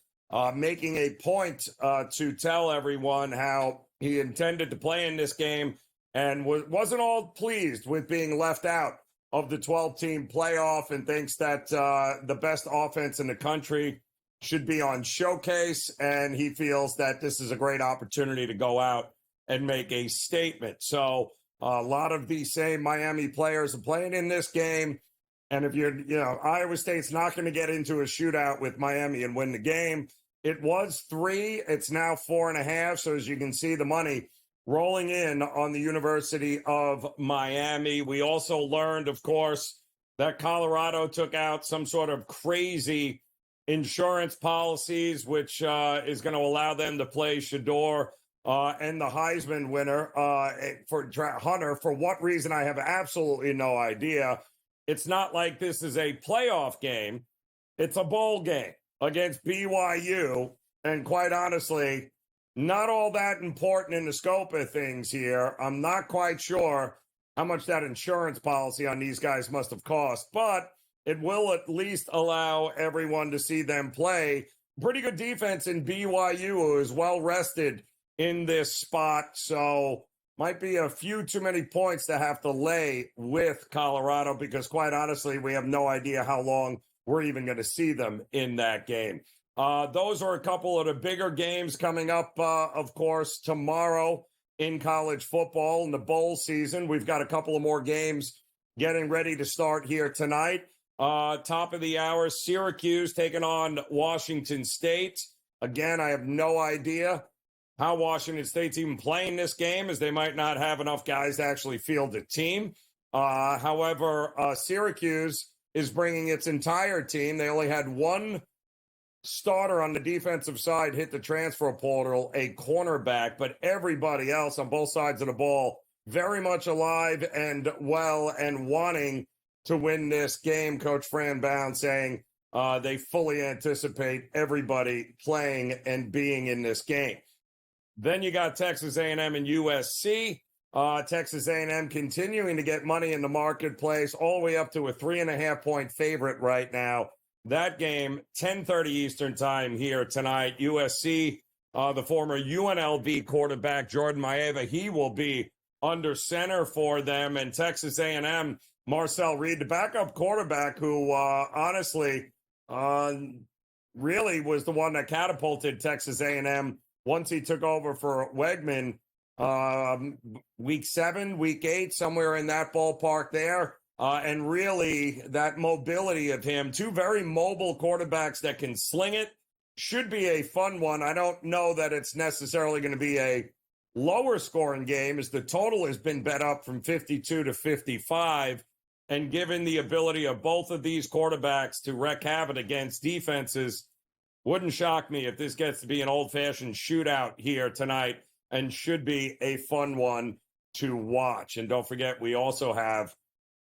making a point to tell everyone how he intended to play in this game and wasn't all pleased with being left out of the 12-team playoff and thinks that the best offense in the country should be on showcase. And he feels that this is a great opportunity to go out and make a statement. So a lot of these same Miami players are playing in this game. And if Iowa State's not going to get into a shootout with Miami and win the game. It was 3. It's now 4.5. So as you can see, the money rolling in on the University of Miami. We also learned, of course, that Colorado took out some sort of crazy insurance policies, which is going to allow them to play Shador and the Heisman winner for Hunter. For what reason, I have absolutely no idea. It's not like this is a playoff game. It's a bowl game against BYU. And quite honestly, not all that important in the scope of things here. I'm not quite sure how much that insurance policy on these guys must have cost, but it will at least allow everyone to see them play. Pretty good defense in BYU, who is well rested in this spot. So might be a few too many points to have to lay with Colorado because, quite honestly, we have no idea how long we're even going to see them in that game. Those are a couple of the bigger games coming up, of course, tomorrow in college football in the bowl season. We've got a couple of more games getting ready to start here tonight. Top of the hour, Syracuse taking on Washington State. Again, I have no idea how Washington State's even playing this game, as they might not have enough guys to actually field a team. However, Syracuse is bringing its entire team. They only had one starter on the defensive side hit the transfer portal, a cornerback, but everybody else on both sides of the ball very much alive and well and wanting to win this game. Coach Fran Bound saying they fully anticipate everybody playing and being in this game. Then you got Texas A&M and USC. Texas A&M continuing to get money in the marketplace, all the way up to a 3.5-point favorite right now. That game, 10:30 Eastern time here tonight. USC, the former UNLV quarterback Jordan Maeva, he will be under center for them. And Texas A&M, Marcel Reed, the backup quarterback, who honestly really was the one that catapulted Texas A&M once he took over for Wegman. Week 7, week 8, somewhere in that ballpark there. And really, that mobility of him, two very mobile quarterbacks that can sling it, should be a fun one. I don't know that it's necessarily going to be a lower scoring game, as the total has been bet up from 52 to 55. And given the ability of both of these quarterbacks to wreak havoc against defenses, wouldn't shock me if this gets to be an old-fashioned shootout here tonight, and should be a fun one to watch. And don't forget, we also have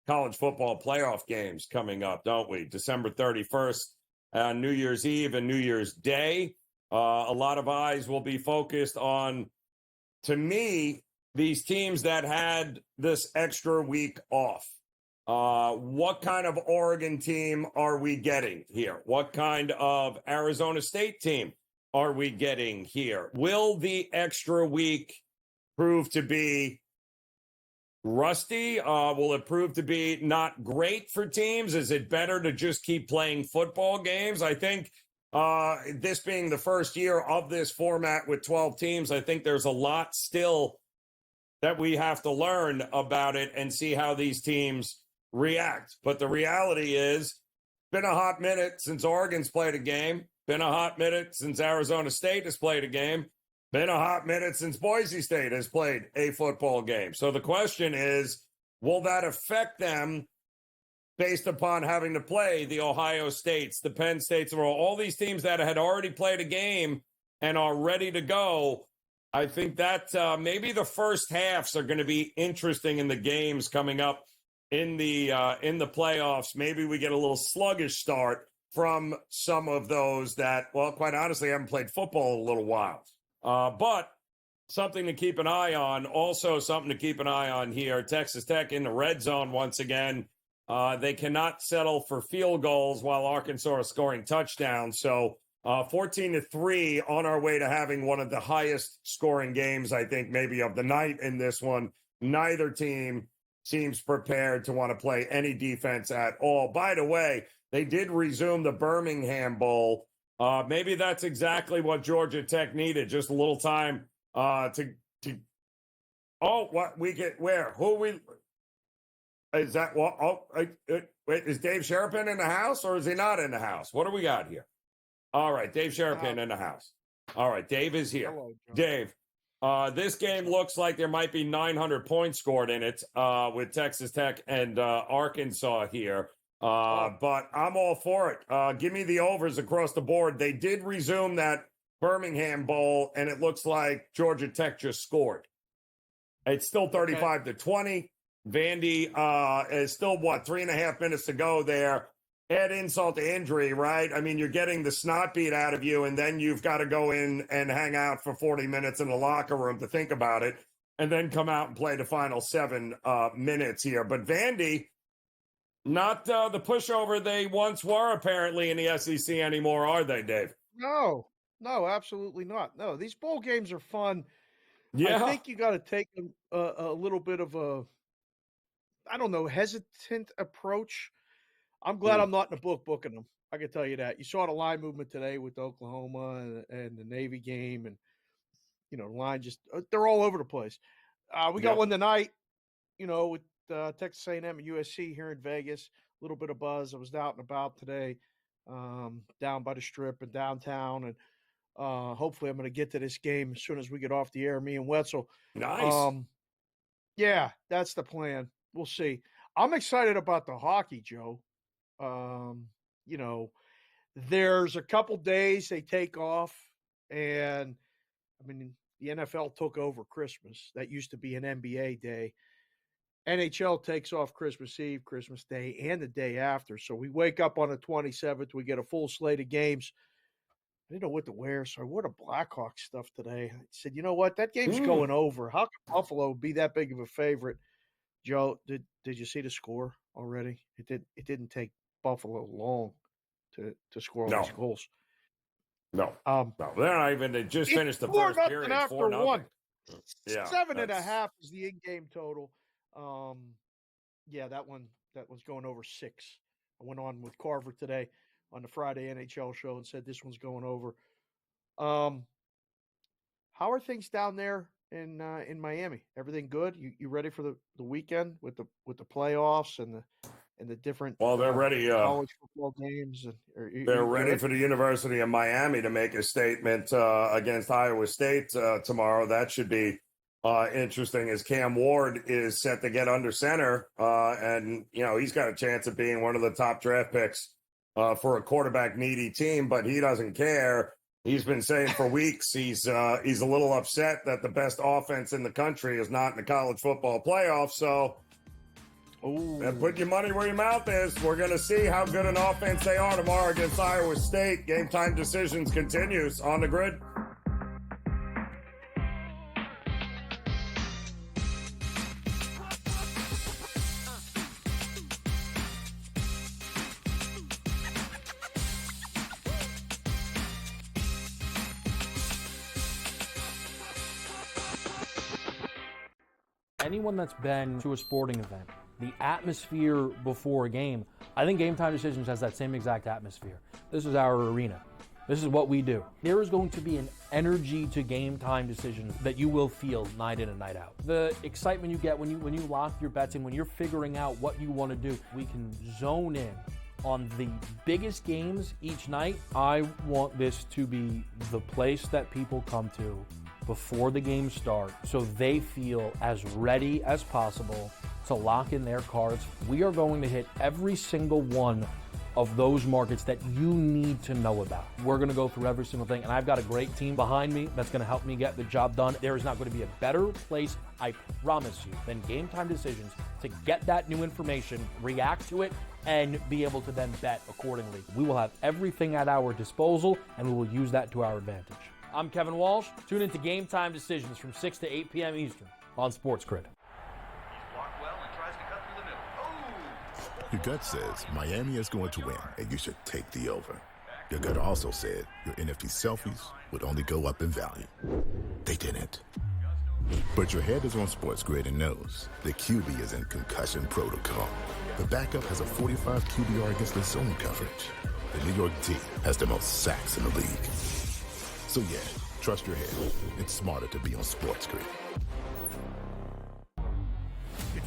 college football playoff games coming up, don't we? December 31st, New Year's Eve and New Year's Day. A lot of eyes will be focused on, to me, these teams that had this extra week off. What kind of Oregon team are we getting here? What kind of Arizona State team are we getting here? Will the extra week prove to be rusty? Will it prove to be not great for teams? Is it better to just keep playing football games? I think this being the first year of this format with 12 teams, I think there's a lot still that we have to learn about it and see how these teams react. But the reality is, it's been a hot minute since Oregon's played a game. Been a hot minute since Arizona State has played a game. Been a hot minute since Boise State has played a football game. So the question is, will that affect them based upon having to play the Ohio States, the Penn States, all these teams that had already played a game and are ready to go? I think that maybe the first halves are going to be interesting in the games coming up in the playoffs. Maybe we get a little sluggish start from some of those that, well, quite honestly, haven't played football in a little while. But something to keep an eye on. Also something to keep an eye on here. Texas Tech in the red zone once again. They cannot settle for field goals while Arkansas is scoring touchdowns. So 14-3 on our way to having one of the highest scoring games, I think, maybe of the night in this one. Neither team seems prepared to want to play any defense at all. By the way, they did resume the Birmingham Bowl. Maybe that's exactly what Georgia Tech needed. Just a little time to. Oh, what we get? Where? Who we? Is that what? Oh, wait. Is Dave Sherapin in the house or is he not in the house? What do we got here? All right, Dave Sherapin in the house. All right, Dave is here. Hello, Dave. This game looks like there might be 900 points scored in it with Texas Tech and Arkansas here. But I'm all for it. Give me the overs across the board. They did resume that Birmingham Bowl, and it looks like Georgia Tech just scored. It's still 35-20. Vandy is still, 3.5 minutes to go there. Add insult to injury, right? I mean, you're getting the snot beat out of you, and then you've got to go in and hang out for 40 minutes in the locker room to think about it, and then come out and play the final 7 minutes here. But Vandy, not the pushover they once were, apparently, in the SEC anymore, are they, Dave? No, absolutely not. No, these bowl games are fun. Yeah. I think you got to take a little bit of a, hesitant approach. I'm glad I'm not in the book booking them. I can tell you that. You saw the line movement today with Oklahoma and the Navy game, and line they're all over the place. We got one tonight, with Texas A&M and USC here in Vegas. A little bit of buzz. I was out and about today, down by the Strip and downtown, and hopefully I'm going to get to this game as soon as we get off the air, me and Wetzel. Nice. Yeah, that's the plan. We'll see. I'm excited about the hockey, Joe. There's a couple days they take off, and I mean, the NFL took over Christmas. That used to be an NBA day. NHL takes off Christmas Eve, Christmas Day, and the day after. So we wake up on the 27th. We get a full slate of games. I didn't know what to wear, so I wore the Blackhawks stuff today. I said, you know what? That game's going over. How can Buffalo be that big of a favorite? Joe, did you see the score already? It didn't take Buffalo long to score all these goals. No, they're not even. They just finished the first period. After 4-0. Yeah, 7.5 is the in-game total. That one's going over 6. I went on with Carver today on the Friday NHL show and said this one's going over. How are things down there in Miami? Everything good? You ready for the weekend with the playoffs and the different they're ready. College football games. They're ready for the University of Miami to make a statement against Iowa State tomorrow. That should be interesting, as Cam Ward is set to get under center, and he's got a chance of being one of the top draft picks for a quarterback needy team, but he doesn't care. He's been saying for weeks he's a little upset that the best offense in the country is not in the college football playoffs. So put your money where your mouth is. We're going to see how good an offense they are tomorrow against Iowa State. Game Time Decisions continues on the grid. Anyone that's been to a sporting event, the atmosphere before a game, I think Game Time Decisions has that same exact atmosphere. This is our arena. This is what we do. There is going to be an energy to Game Time Decisions that you will feel night in and night out. The excitement you get when you lock your bets in, when you're figuring out what you want to do, we can zone in on the biggest games each night. I want this to be the place that people come to before the games start so they feel as ready as possible to lock in their cards. We are going to hit every single one of those markets that you need to know about. We're going to go through every single thing, and I've got a great team behind me that's going to help me get the job done. There is not going to be a better place, I promise you, than Game Time Decisions to get that new information, react to it, and be able to then bet accordingly. We will have everything at our disposal, and we will use that to our advantage. I'm Kevin Walsh. Tune into Game Time Decisions from 6 to 8 p.m. Eastern on SportsGrid. Your gut says Miami is going to win, and you should take the over. Your gut also said your NFT selfies would only go up in value. They didn't. But your head is on SportsGrid and knows the QB is in concussion protocol. The backup has a 45 QBR against the zone coverage. The New York D has the most sacks in the league. So yeah, trust your head. It's smarter to be on SportsGrid.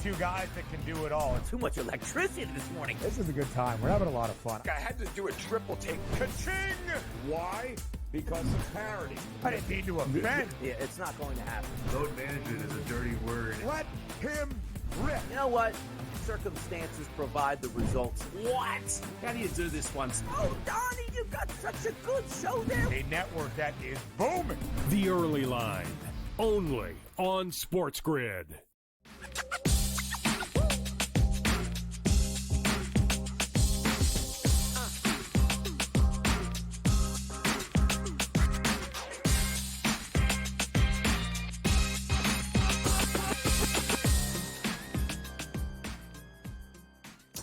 Two guys that can do it all. Too much electricity this morning. This is a good time. We're having a lot of fun. I had to do a triple take. Ka-ching! Why? Because of parity. I didn't mean to offend. Yeah, it's not going to happen. Load management is a dirty word. Let him You know what? Circumstances provide the results. What? How do you do this one? Oh, Donnie, you got such a good show there. A network that is booming. The Early Line, only on SportsGrid.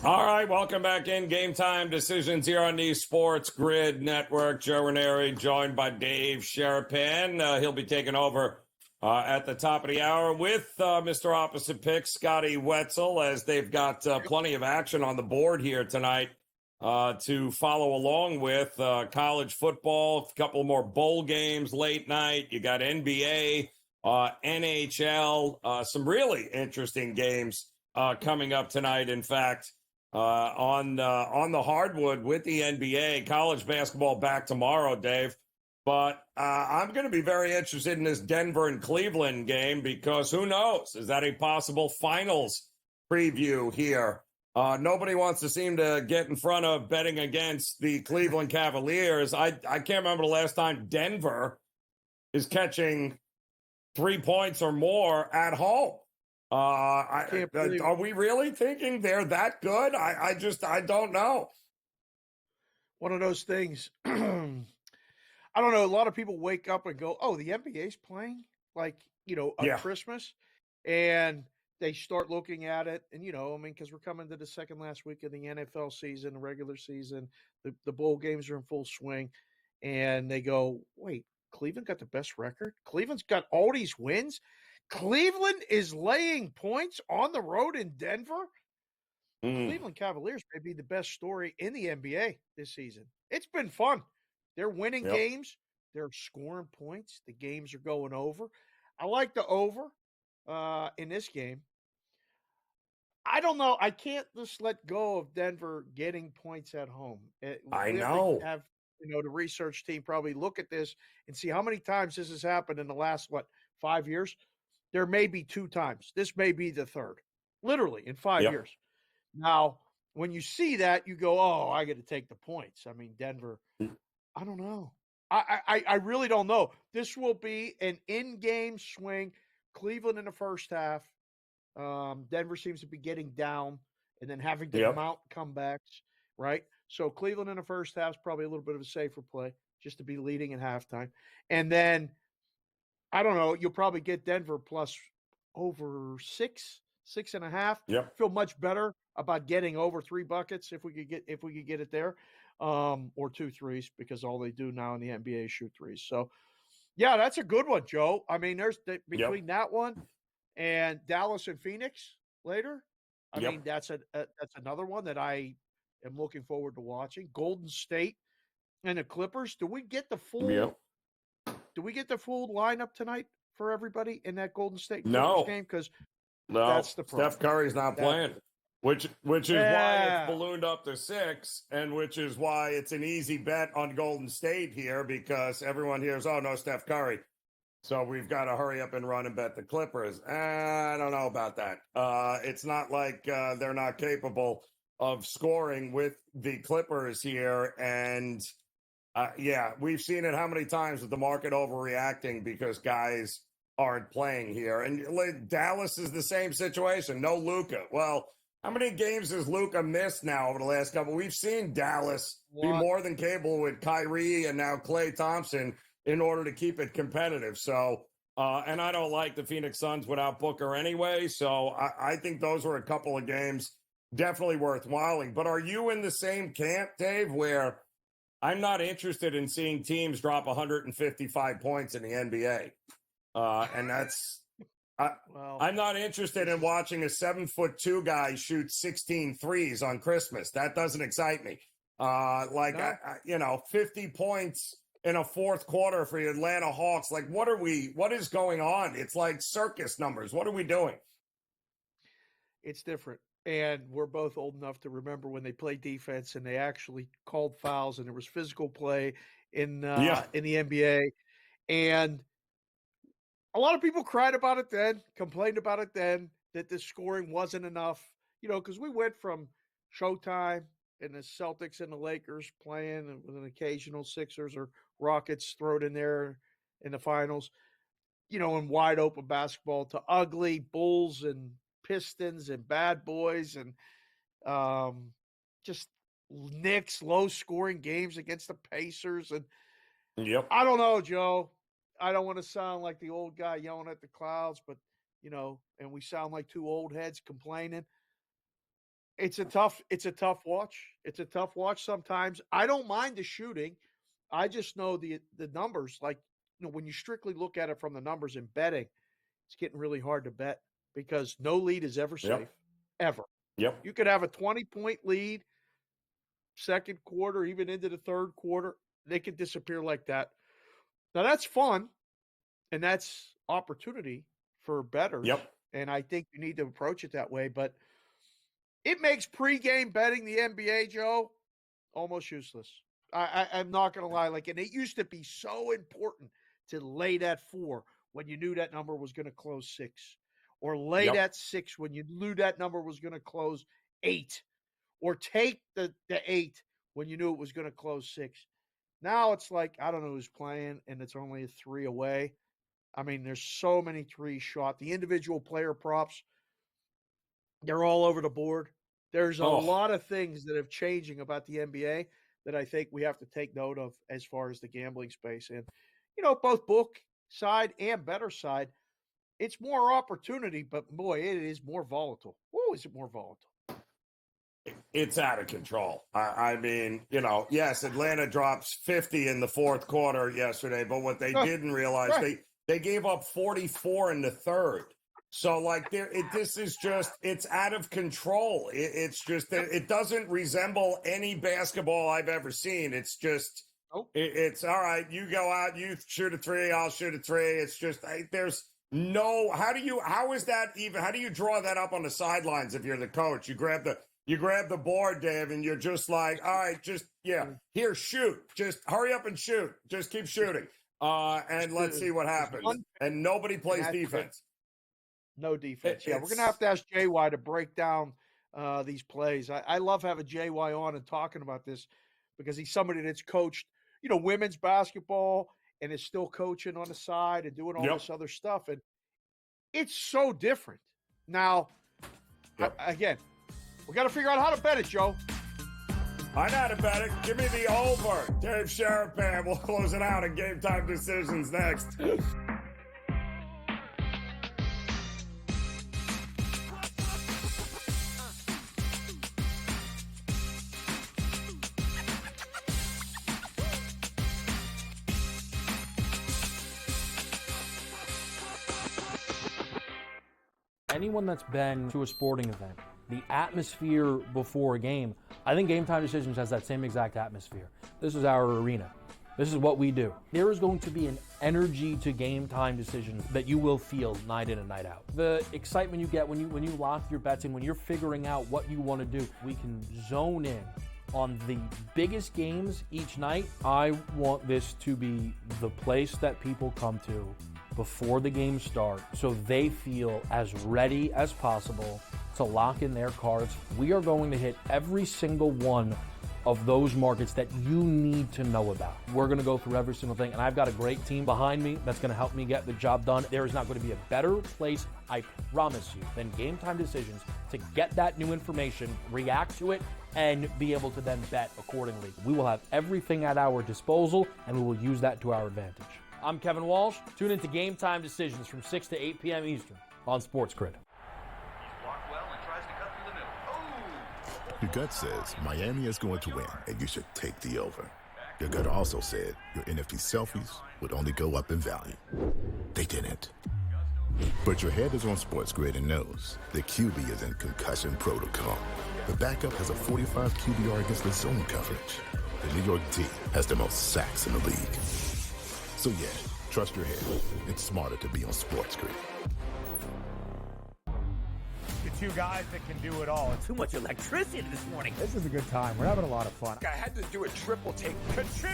All right, welcome back in. Game Time Decisions here on the Sports Grid Network. Joe Raineri joined by Dave Sherapan. He'll be taking over at the top of the hour with Mr. Opposite Pick, Scotty Wetzel, as they've got plenty of action on the board here tonight to follow along with. College football, a couple more bowl games late night. You got NBA, NHL, some really interesting games coming up tonight. In fact, on the hardwood with the NBA. College basketball back tomorrow, Dave. But I'm going to be very interested in this Denver and Cleveland game because who knows? Is that a possible finals preview here? Nobody wants to seem to get in front of betting against the Cleveland Cavaliers. I can't remember the last time Denver is catching 3 points or more at home. Are we really thinking they're that good? I don't know. One of those things. I don't know. A lot of people wake up and go, "Oh, the NBA's playing," like on Christmas, and they start looking at it, and because we're coming to the second last week of the NFL season, the regular season, the bowl games are in full swing, and they go, "Wait, Cleveland got the best record. Cleveland's got all these wins." Cleveland is laying points on the road in Denver. Cleveland Cavaliers may be the best story in the NBA this season. It's been fun. They're winning games. They're scoring points. The games are going over. I like the over in this game. I don't know. I can't just let go of Denver getting points at home. I know. Have the research team probably look at this and see how many times this has happened in the last 5 years. There may be 2 times. This may be the third, literally in 5 years. Now, when you see that, you go, "Oh, I got to take the points." I mean, Denver. I don't know. I really don't know. This will be an in-game swing. Cleveland in the first half. Denver seems to be getting down and then having to mount comebacks, right? So Cleveland in the first half is probably a little bit of a safer play just to be leading at halftime. And then I don't know. You'll probably get Denver plus over 6.5. Feel much better about getting over 3 buckets if we could get it there, or 2 threes because all they do now in the NBA is shoot threes. So, yeah, that's a good one, Joe. I mean, there's between that one and Dallas and Phoenix later. I mean, that's another one that I am looking forward to watching. Golden State and the Clippers. Do we get the full? Do we get the full lineup tonight for everybody in that Golden State Clippers game? Because that's the problem. Steph Curry's not playing, which is why it's ballooned up to 6, and which is why it's an easy bet on Golden State here because everyone hears, "Oh, no, Steph Curry." So we've got to hurry up and run and bet the Clippers. I don't know about that. It's not like they're not capable of scoring with the Clippers here, and we've seen it how many times with the market overreacting because guys aren't playing here. And Dallas is the same situation. No Luka. Well, how many games has Luka missed now over the last couple? We've seen Dallas be more than capable with Kyrie and now Klay Thompson in order to keep it competitive. So, and I don't like the Phoenix Suns without Booker anyway. So I think those were a couple of games definitely worthwhiling. But are you in the same camp, Dave, where I'm not interested in seeing teams drop 155 points in the NBA. And that's, I'm not interested in watching a 7'2" guy shoot 16 threes on Christmas. That doesn't excite me. 50 points in a fourth quarter for the Atlanta Hawks. Like, what is going on? It's like circus numbers. What are we doing? It's different. And we're both old enough to remember when they played defense and they actually called fouls and there was physical play in the NBA. And a lot of people cried about it then, complained about it then. that the scoring wasn't enough, because we went from Showtime and the Celtics and the Lakers playing with an occasional Sixers or Rockets thrown in there in the finals, in wide open basketball, to ugly Bulls and Pistons and bad boys and just Knicks, low scoring games against the Pacers. And I don't know, Joe. I don't want to sound like the old guy yelling at the clouds, but and we sound like two old heads complaining. It's a tough watch. It's a tough watch sometimes. I don't mind the shooting. I just know the numbers, like, when you strictly look at it from the numbers in betting, it's getting really hard to bet because no lead is ever safe, ever. Yep. You could have a 20-point lead, second quarter, even into the third quarter. They could disappear like that. Now, that's fun, and that's opportunity for bettors. Yep. And I think you need to approach it that way. But it makes pregame betting the NBA, Joe, almost useless. I'm not going to lie. And it used to be so important to lay that 4 when you knew that number was going to close 6, or lay that 6 when you knew that number was going to close 8, or take the 8 when you knew it was going to close 6. Now it's like, I don't know who's playing, and it's only a 3 away. I mean, there's so many 3s shot. The individual player props, they're all over the board. There's a lot of things that are changing about the NBA that I think we have to take note of as far as the gambling space. And, both book side and better side, it's more opportunity, but boy, it is more volatile. Oh, is it more volatile? It's out of control. I mean, yes, Atlanta drops 50 in the fourth quarter yesterday, but what they didn't realize, they gave up 44 in the third. So, this is just, it's out of control. It's just, it doesn't resemble any basketball I've ever seen. It's just, it's all right. You go out, you shoot a 3, I'll shoot a 3. It's just, there's no, how do you draw that up on the sidelines if you're the coach? You grab the board, Dave, and you're just like, all right, here, shoot. Just hurry up and shoot. Just keep shooting. And let's see what happens. And nobody plays defense. No defense. We're going to have to ask JY to break down these plays. I love having JY on and talking about this because he's somebody that's coached, women's basketball and is still coaching on the side and doing all this other stuff. And it's so different. Now, again, we got to figure out how to bet it, Joe. I know how to bet it. Give me the over. Dave Sharapan. We'll close it out in Game Time Decisions next. Anyone that's been to a sporting event, the atmosphere before a game, I think Game Time Decisions has that same exact atmosphere. This is our arena. This is what we do. There is going to be an energy to Game Time Decisions that you will feel night in and night out. The excitement you get when you lock your bets in, when you're figuring out what you want to do, we can zone in on the biggest games each night. I want this to be the place that people come to before the games start so they feel as ready as possible to lock in their cards. We are going to hit every single one of those markets that you need to know about. We're going to go through every single thing, and I've got a great team behind me that's going to help me get the job done. There is not going to be a better place, I promise you, than Game Time Decisions to get that new information, react to it, and be able to then bet accordingly. We will have everything at our disposal, and we will use that to our advantage. I'm Kevin Walsh. Tune into Game Time Decisions from 6 to 8 p.m. Eastern on SportsGrid. Your gut says Miami is going to win, and you should take the over. Your gut also said your NFT selfies would only go up in value. They didn't. But your head is on SportsGrid and knows the QB is in concussion protocol. The backup has a 45 QBR against the zone coverage. The New York D has the most sacks in the league. So yeah, trust your head. It's smarter to be on SportsGrid. Two guys that can do it all. Too much electricity this morning. This is a good time. We're having a lot of fun. I had to do a triple take. Ka-ching!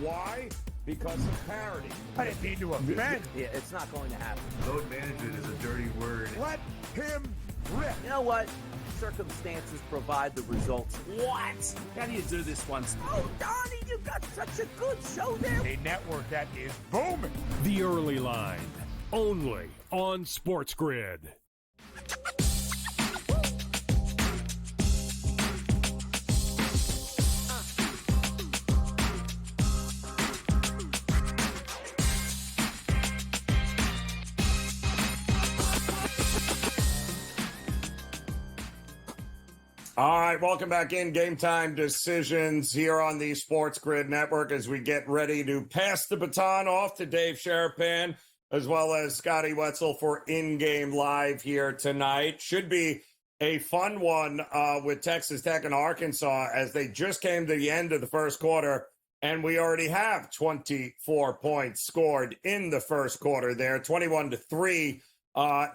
Why? Because of parity. I didn't mean to offend. Yeah, it's not going to happen. Load management is a dirty word. What? let him rip. You know what? Circumstances provide the results. What? How do you do this one? Oh, Donnie, you got such a good show there. A network that is booming. The Early Line, only on SportsGrid. All right, welcome back in. Game Time Decisions here on the SportsGrid Network as we get ready to pass the baton off to Dave Sharapan as well as Scotty Wetzel for In-Game Live here tonight. Should be a fun one with Texas Tech and Arkansas as they just came to the end of the first quarter, and we already have 24 points scored in the first quarter there, 21-3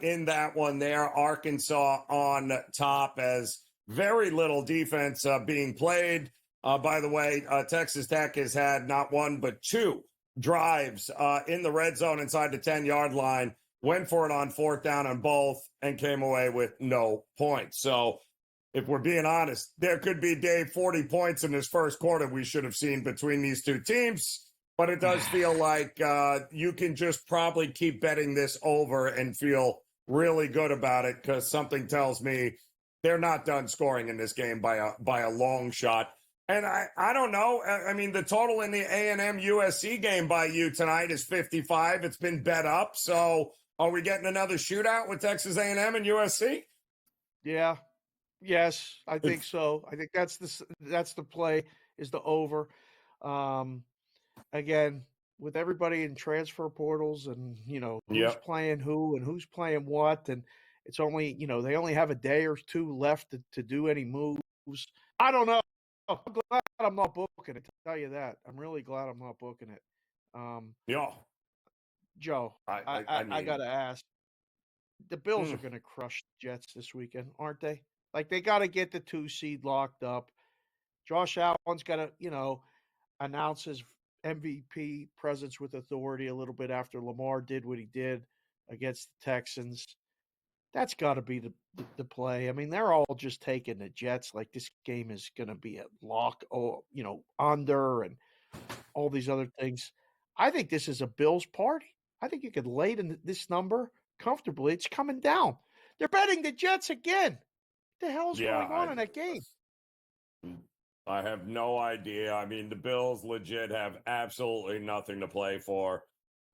in that one there. Arkansas on top as very little defense being played. By the way, Texas Tech has had not one but two drives in the red zone inside the 10-yard line, went for it on fourth down on both, and came away with no points. So if we're being honest, there could be, Dave, 40 points in this first quarter we should have seen between these two teams. But it does feel like you can just probably keep betting this over and feel really good about it because something tells me they're not done scoring in this game by a long shot. And I don't know. I mean, the total in the A&M USC game by you tonight is 55. It's been bet up. So are we getting another shootout with Texas A&M and USC? Yeah. Yes, I think so. I think that's the play is the over. Again, with everybody in transfer portals and, who's playing who and who's playing what, and it's only, they only have a day or two left to do any moves. I don't know. I'm glad I'm not booking it, to tell you that. I'm really glad I'm not booking it. Joe, I got to ask. The Bills are going to crush the Jets this weekend, aren't they? Like, they got to get the 2 seed locked up. Josh Allen's got to, announce his MVP presence with authority a little bit after Lamar did what he did against the Texans. That's got to be the play. I mean, they're all just taking the Jets like this game is going to be a lock, under and all these other things. I think this is a Bills party. I think you could lay this number comfortably. It's coming down. They're betting the Jets again. What the hell's going on in that game? I have no idea. I mean, the Bills legit have absolutely nothing to play for.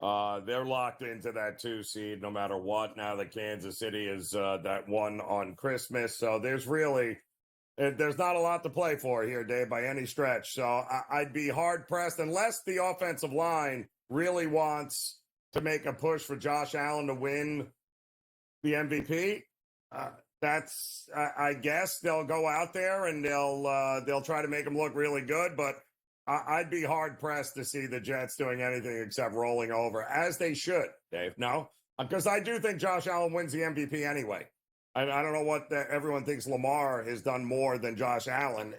They're locked into that 2 seed no matter what. Now that Kansas City is that one on Christmas. So there's not a lot to play for here, Dave, by any stretch. So I'd be hard pressed unless the offensive line really wants to make a push for Josh Allen to win the MVP. I guess they'll go out there and they'll try to make him look really good, but I'd be hard-pressed to see the Jets doing anything except rolling over, as they should, Dave. No? Because I do think Josh Allen wins the MVP anyway. I don't know what everyone thinks Lamar has done more than Josh Allen.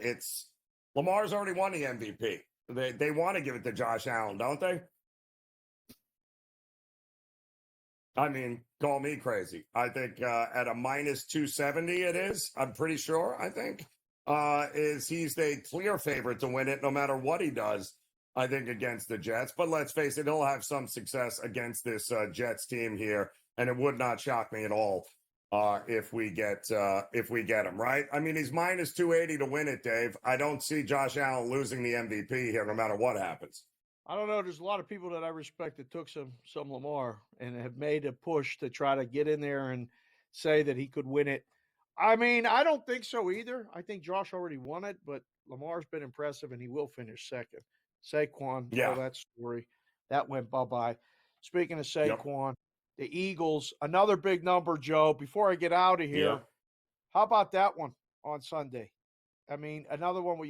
Lamar's already won the MVP. They want to give it to Josh Allen, don't they? I mean, call me crazy. I think at a minus 270 it is. I'm pretty sure, I think. He's the clear favorite to win it no matter what he does, I think, against the Jets. But let's face it, he'll have some success against this Jets team here, and it would not shock me at all if we get him, right? I mean, he's minus 280 to win it, Dave. I don't see Josh Allen losing the MVP here no matter what happens. I don't know. There's a lot of people that I respect that took some Lamar and have made a push to try to get in there and say that he could win it. I mean, I don't think so either. I think Josh already won it, but Lamar's been impressive, and he will finish second. Saquon, that story, that went bye-bye. Speaking of Saquon, the Eagles, another big number, Joe. Before I get out of here, how about that one on Sunday? I mean, another one where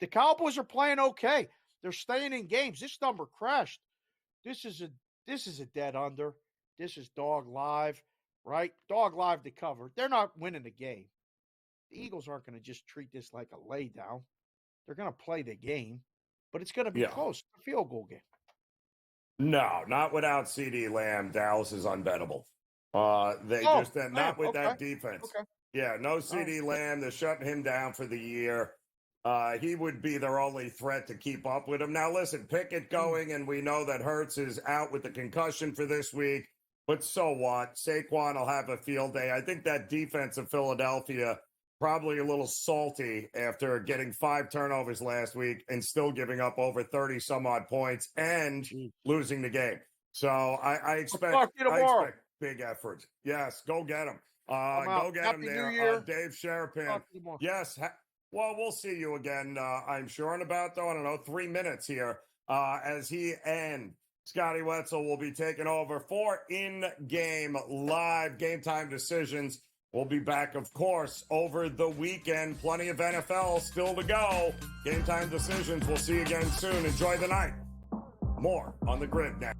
the Cowboys are playing okay. They're staying in games. This number crashed. This is a dead under. This is dog live. Right? Dog live to cover. They're not winning the game. The Eagles aren't going to just treat this like a lay down. They're going to play the game, but it's going to be close. A field goal game. No, not without CeeDee Lamb. Dallas is unbettable. Not with that defense. Okay. Yeah, no CD Lamb. They're shutting him down for the year. He would be their only threat to keep up with him. Now, listen, Pickett going, and we know that Hurts is out with the concussion for this week. But so what? Saquon will have a field day. I think that defense of Philadelphia probably a little salty after getting 5 turnovers last week and still giving up over 30-some-odd points and losing the game. So I expect big effort. Yes, go get them. Go get them there. Dave Sherapin. Yes. Well, we'll see you again, I'm sure, in about, 3 minutes here as he and Scotty Wetzel will be taking over for in-game live Game Time Decisions. We'll be back, of course, over the weekend. Plenty of NFL still to go. Game Time Decisions. We'll see you again soon. Enjoy the night. More on the grid now.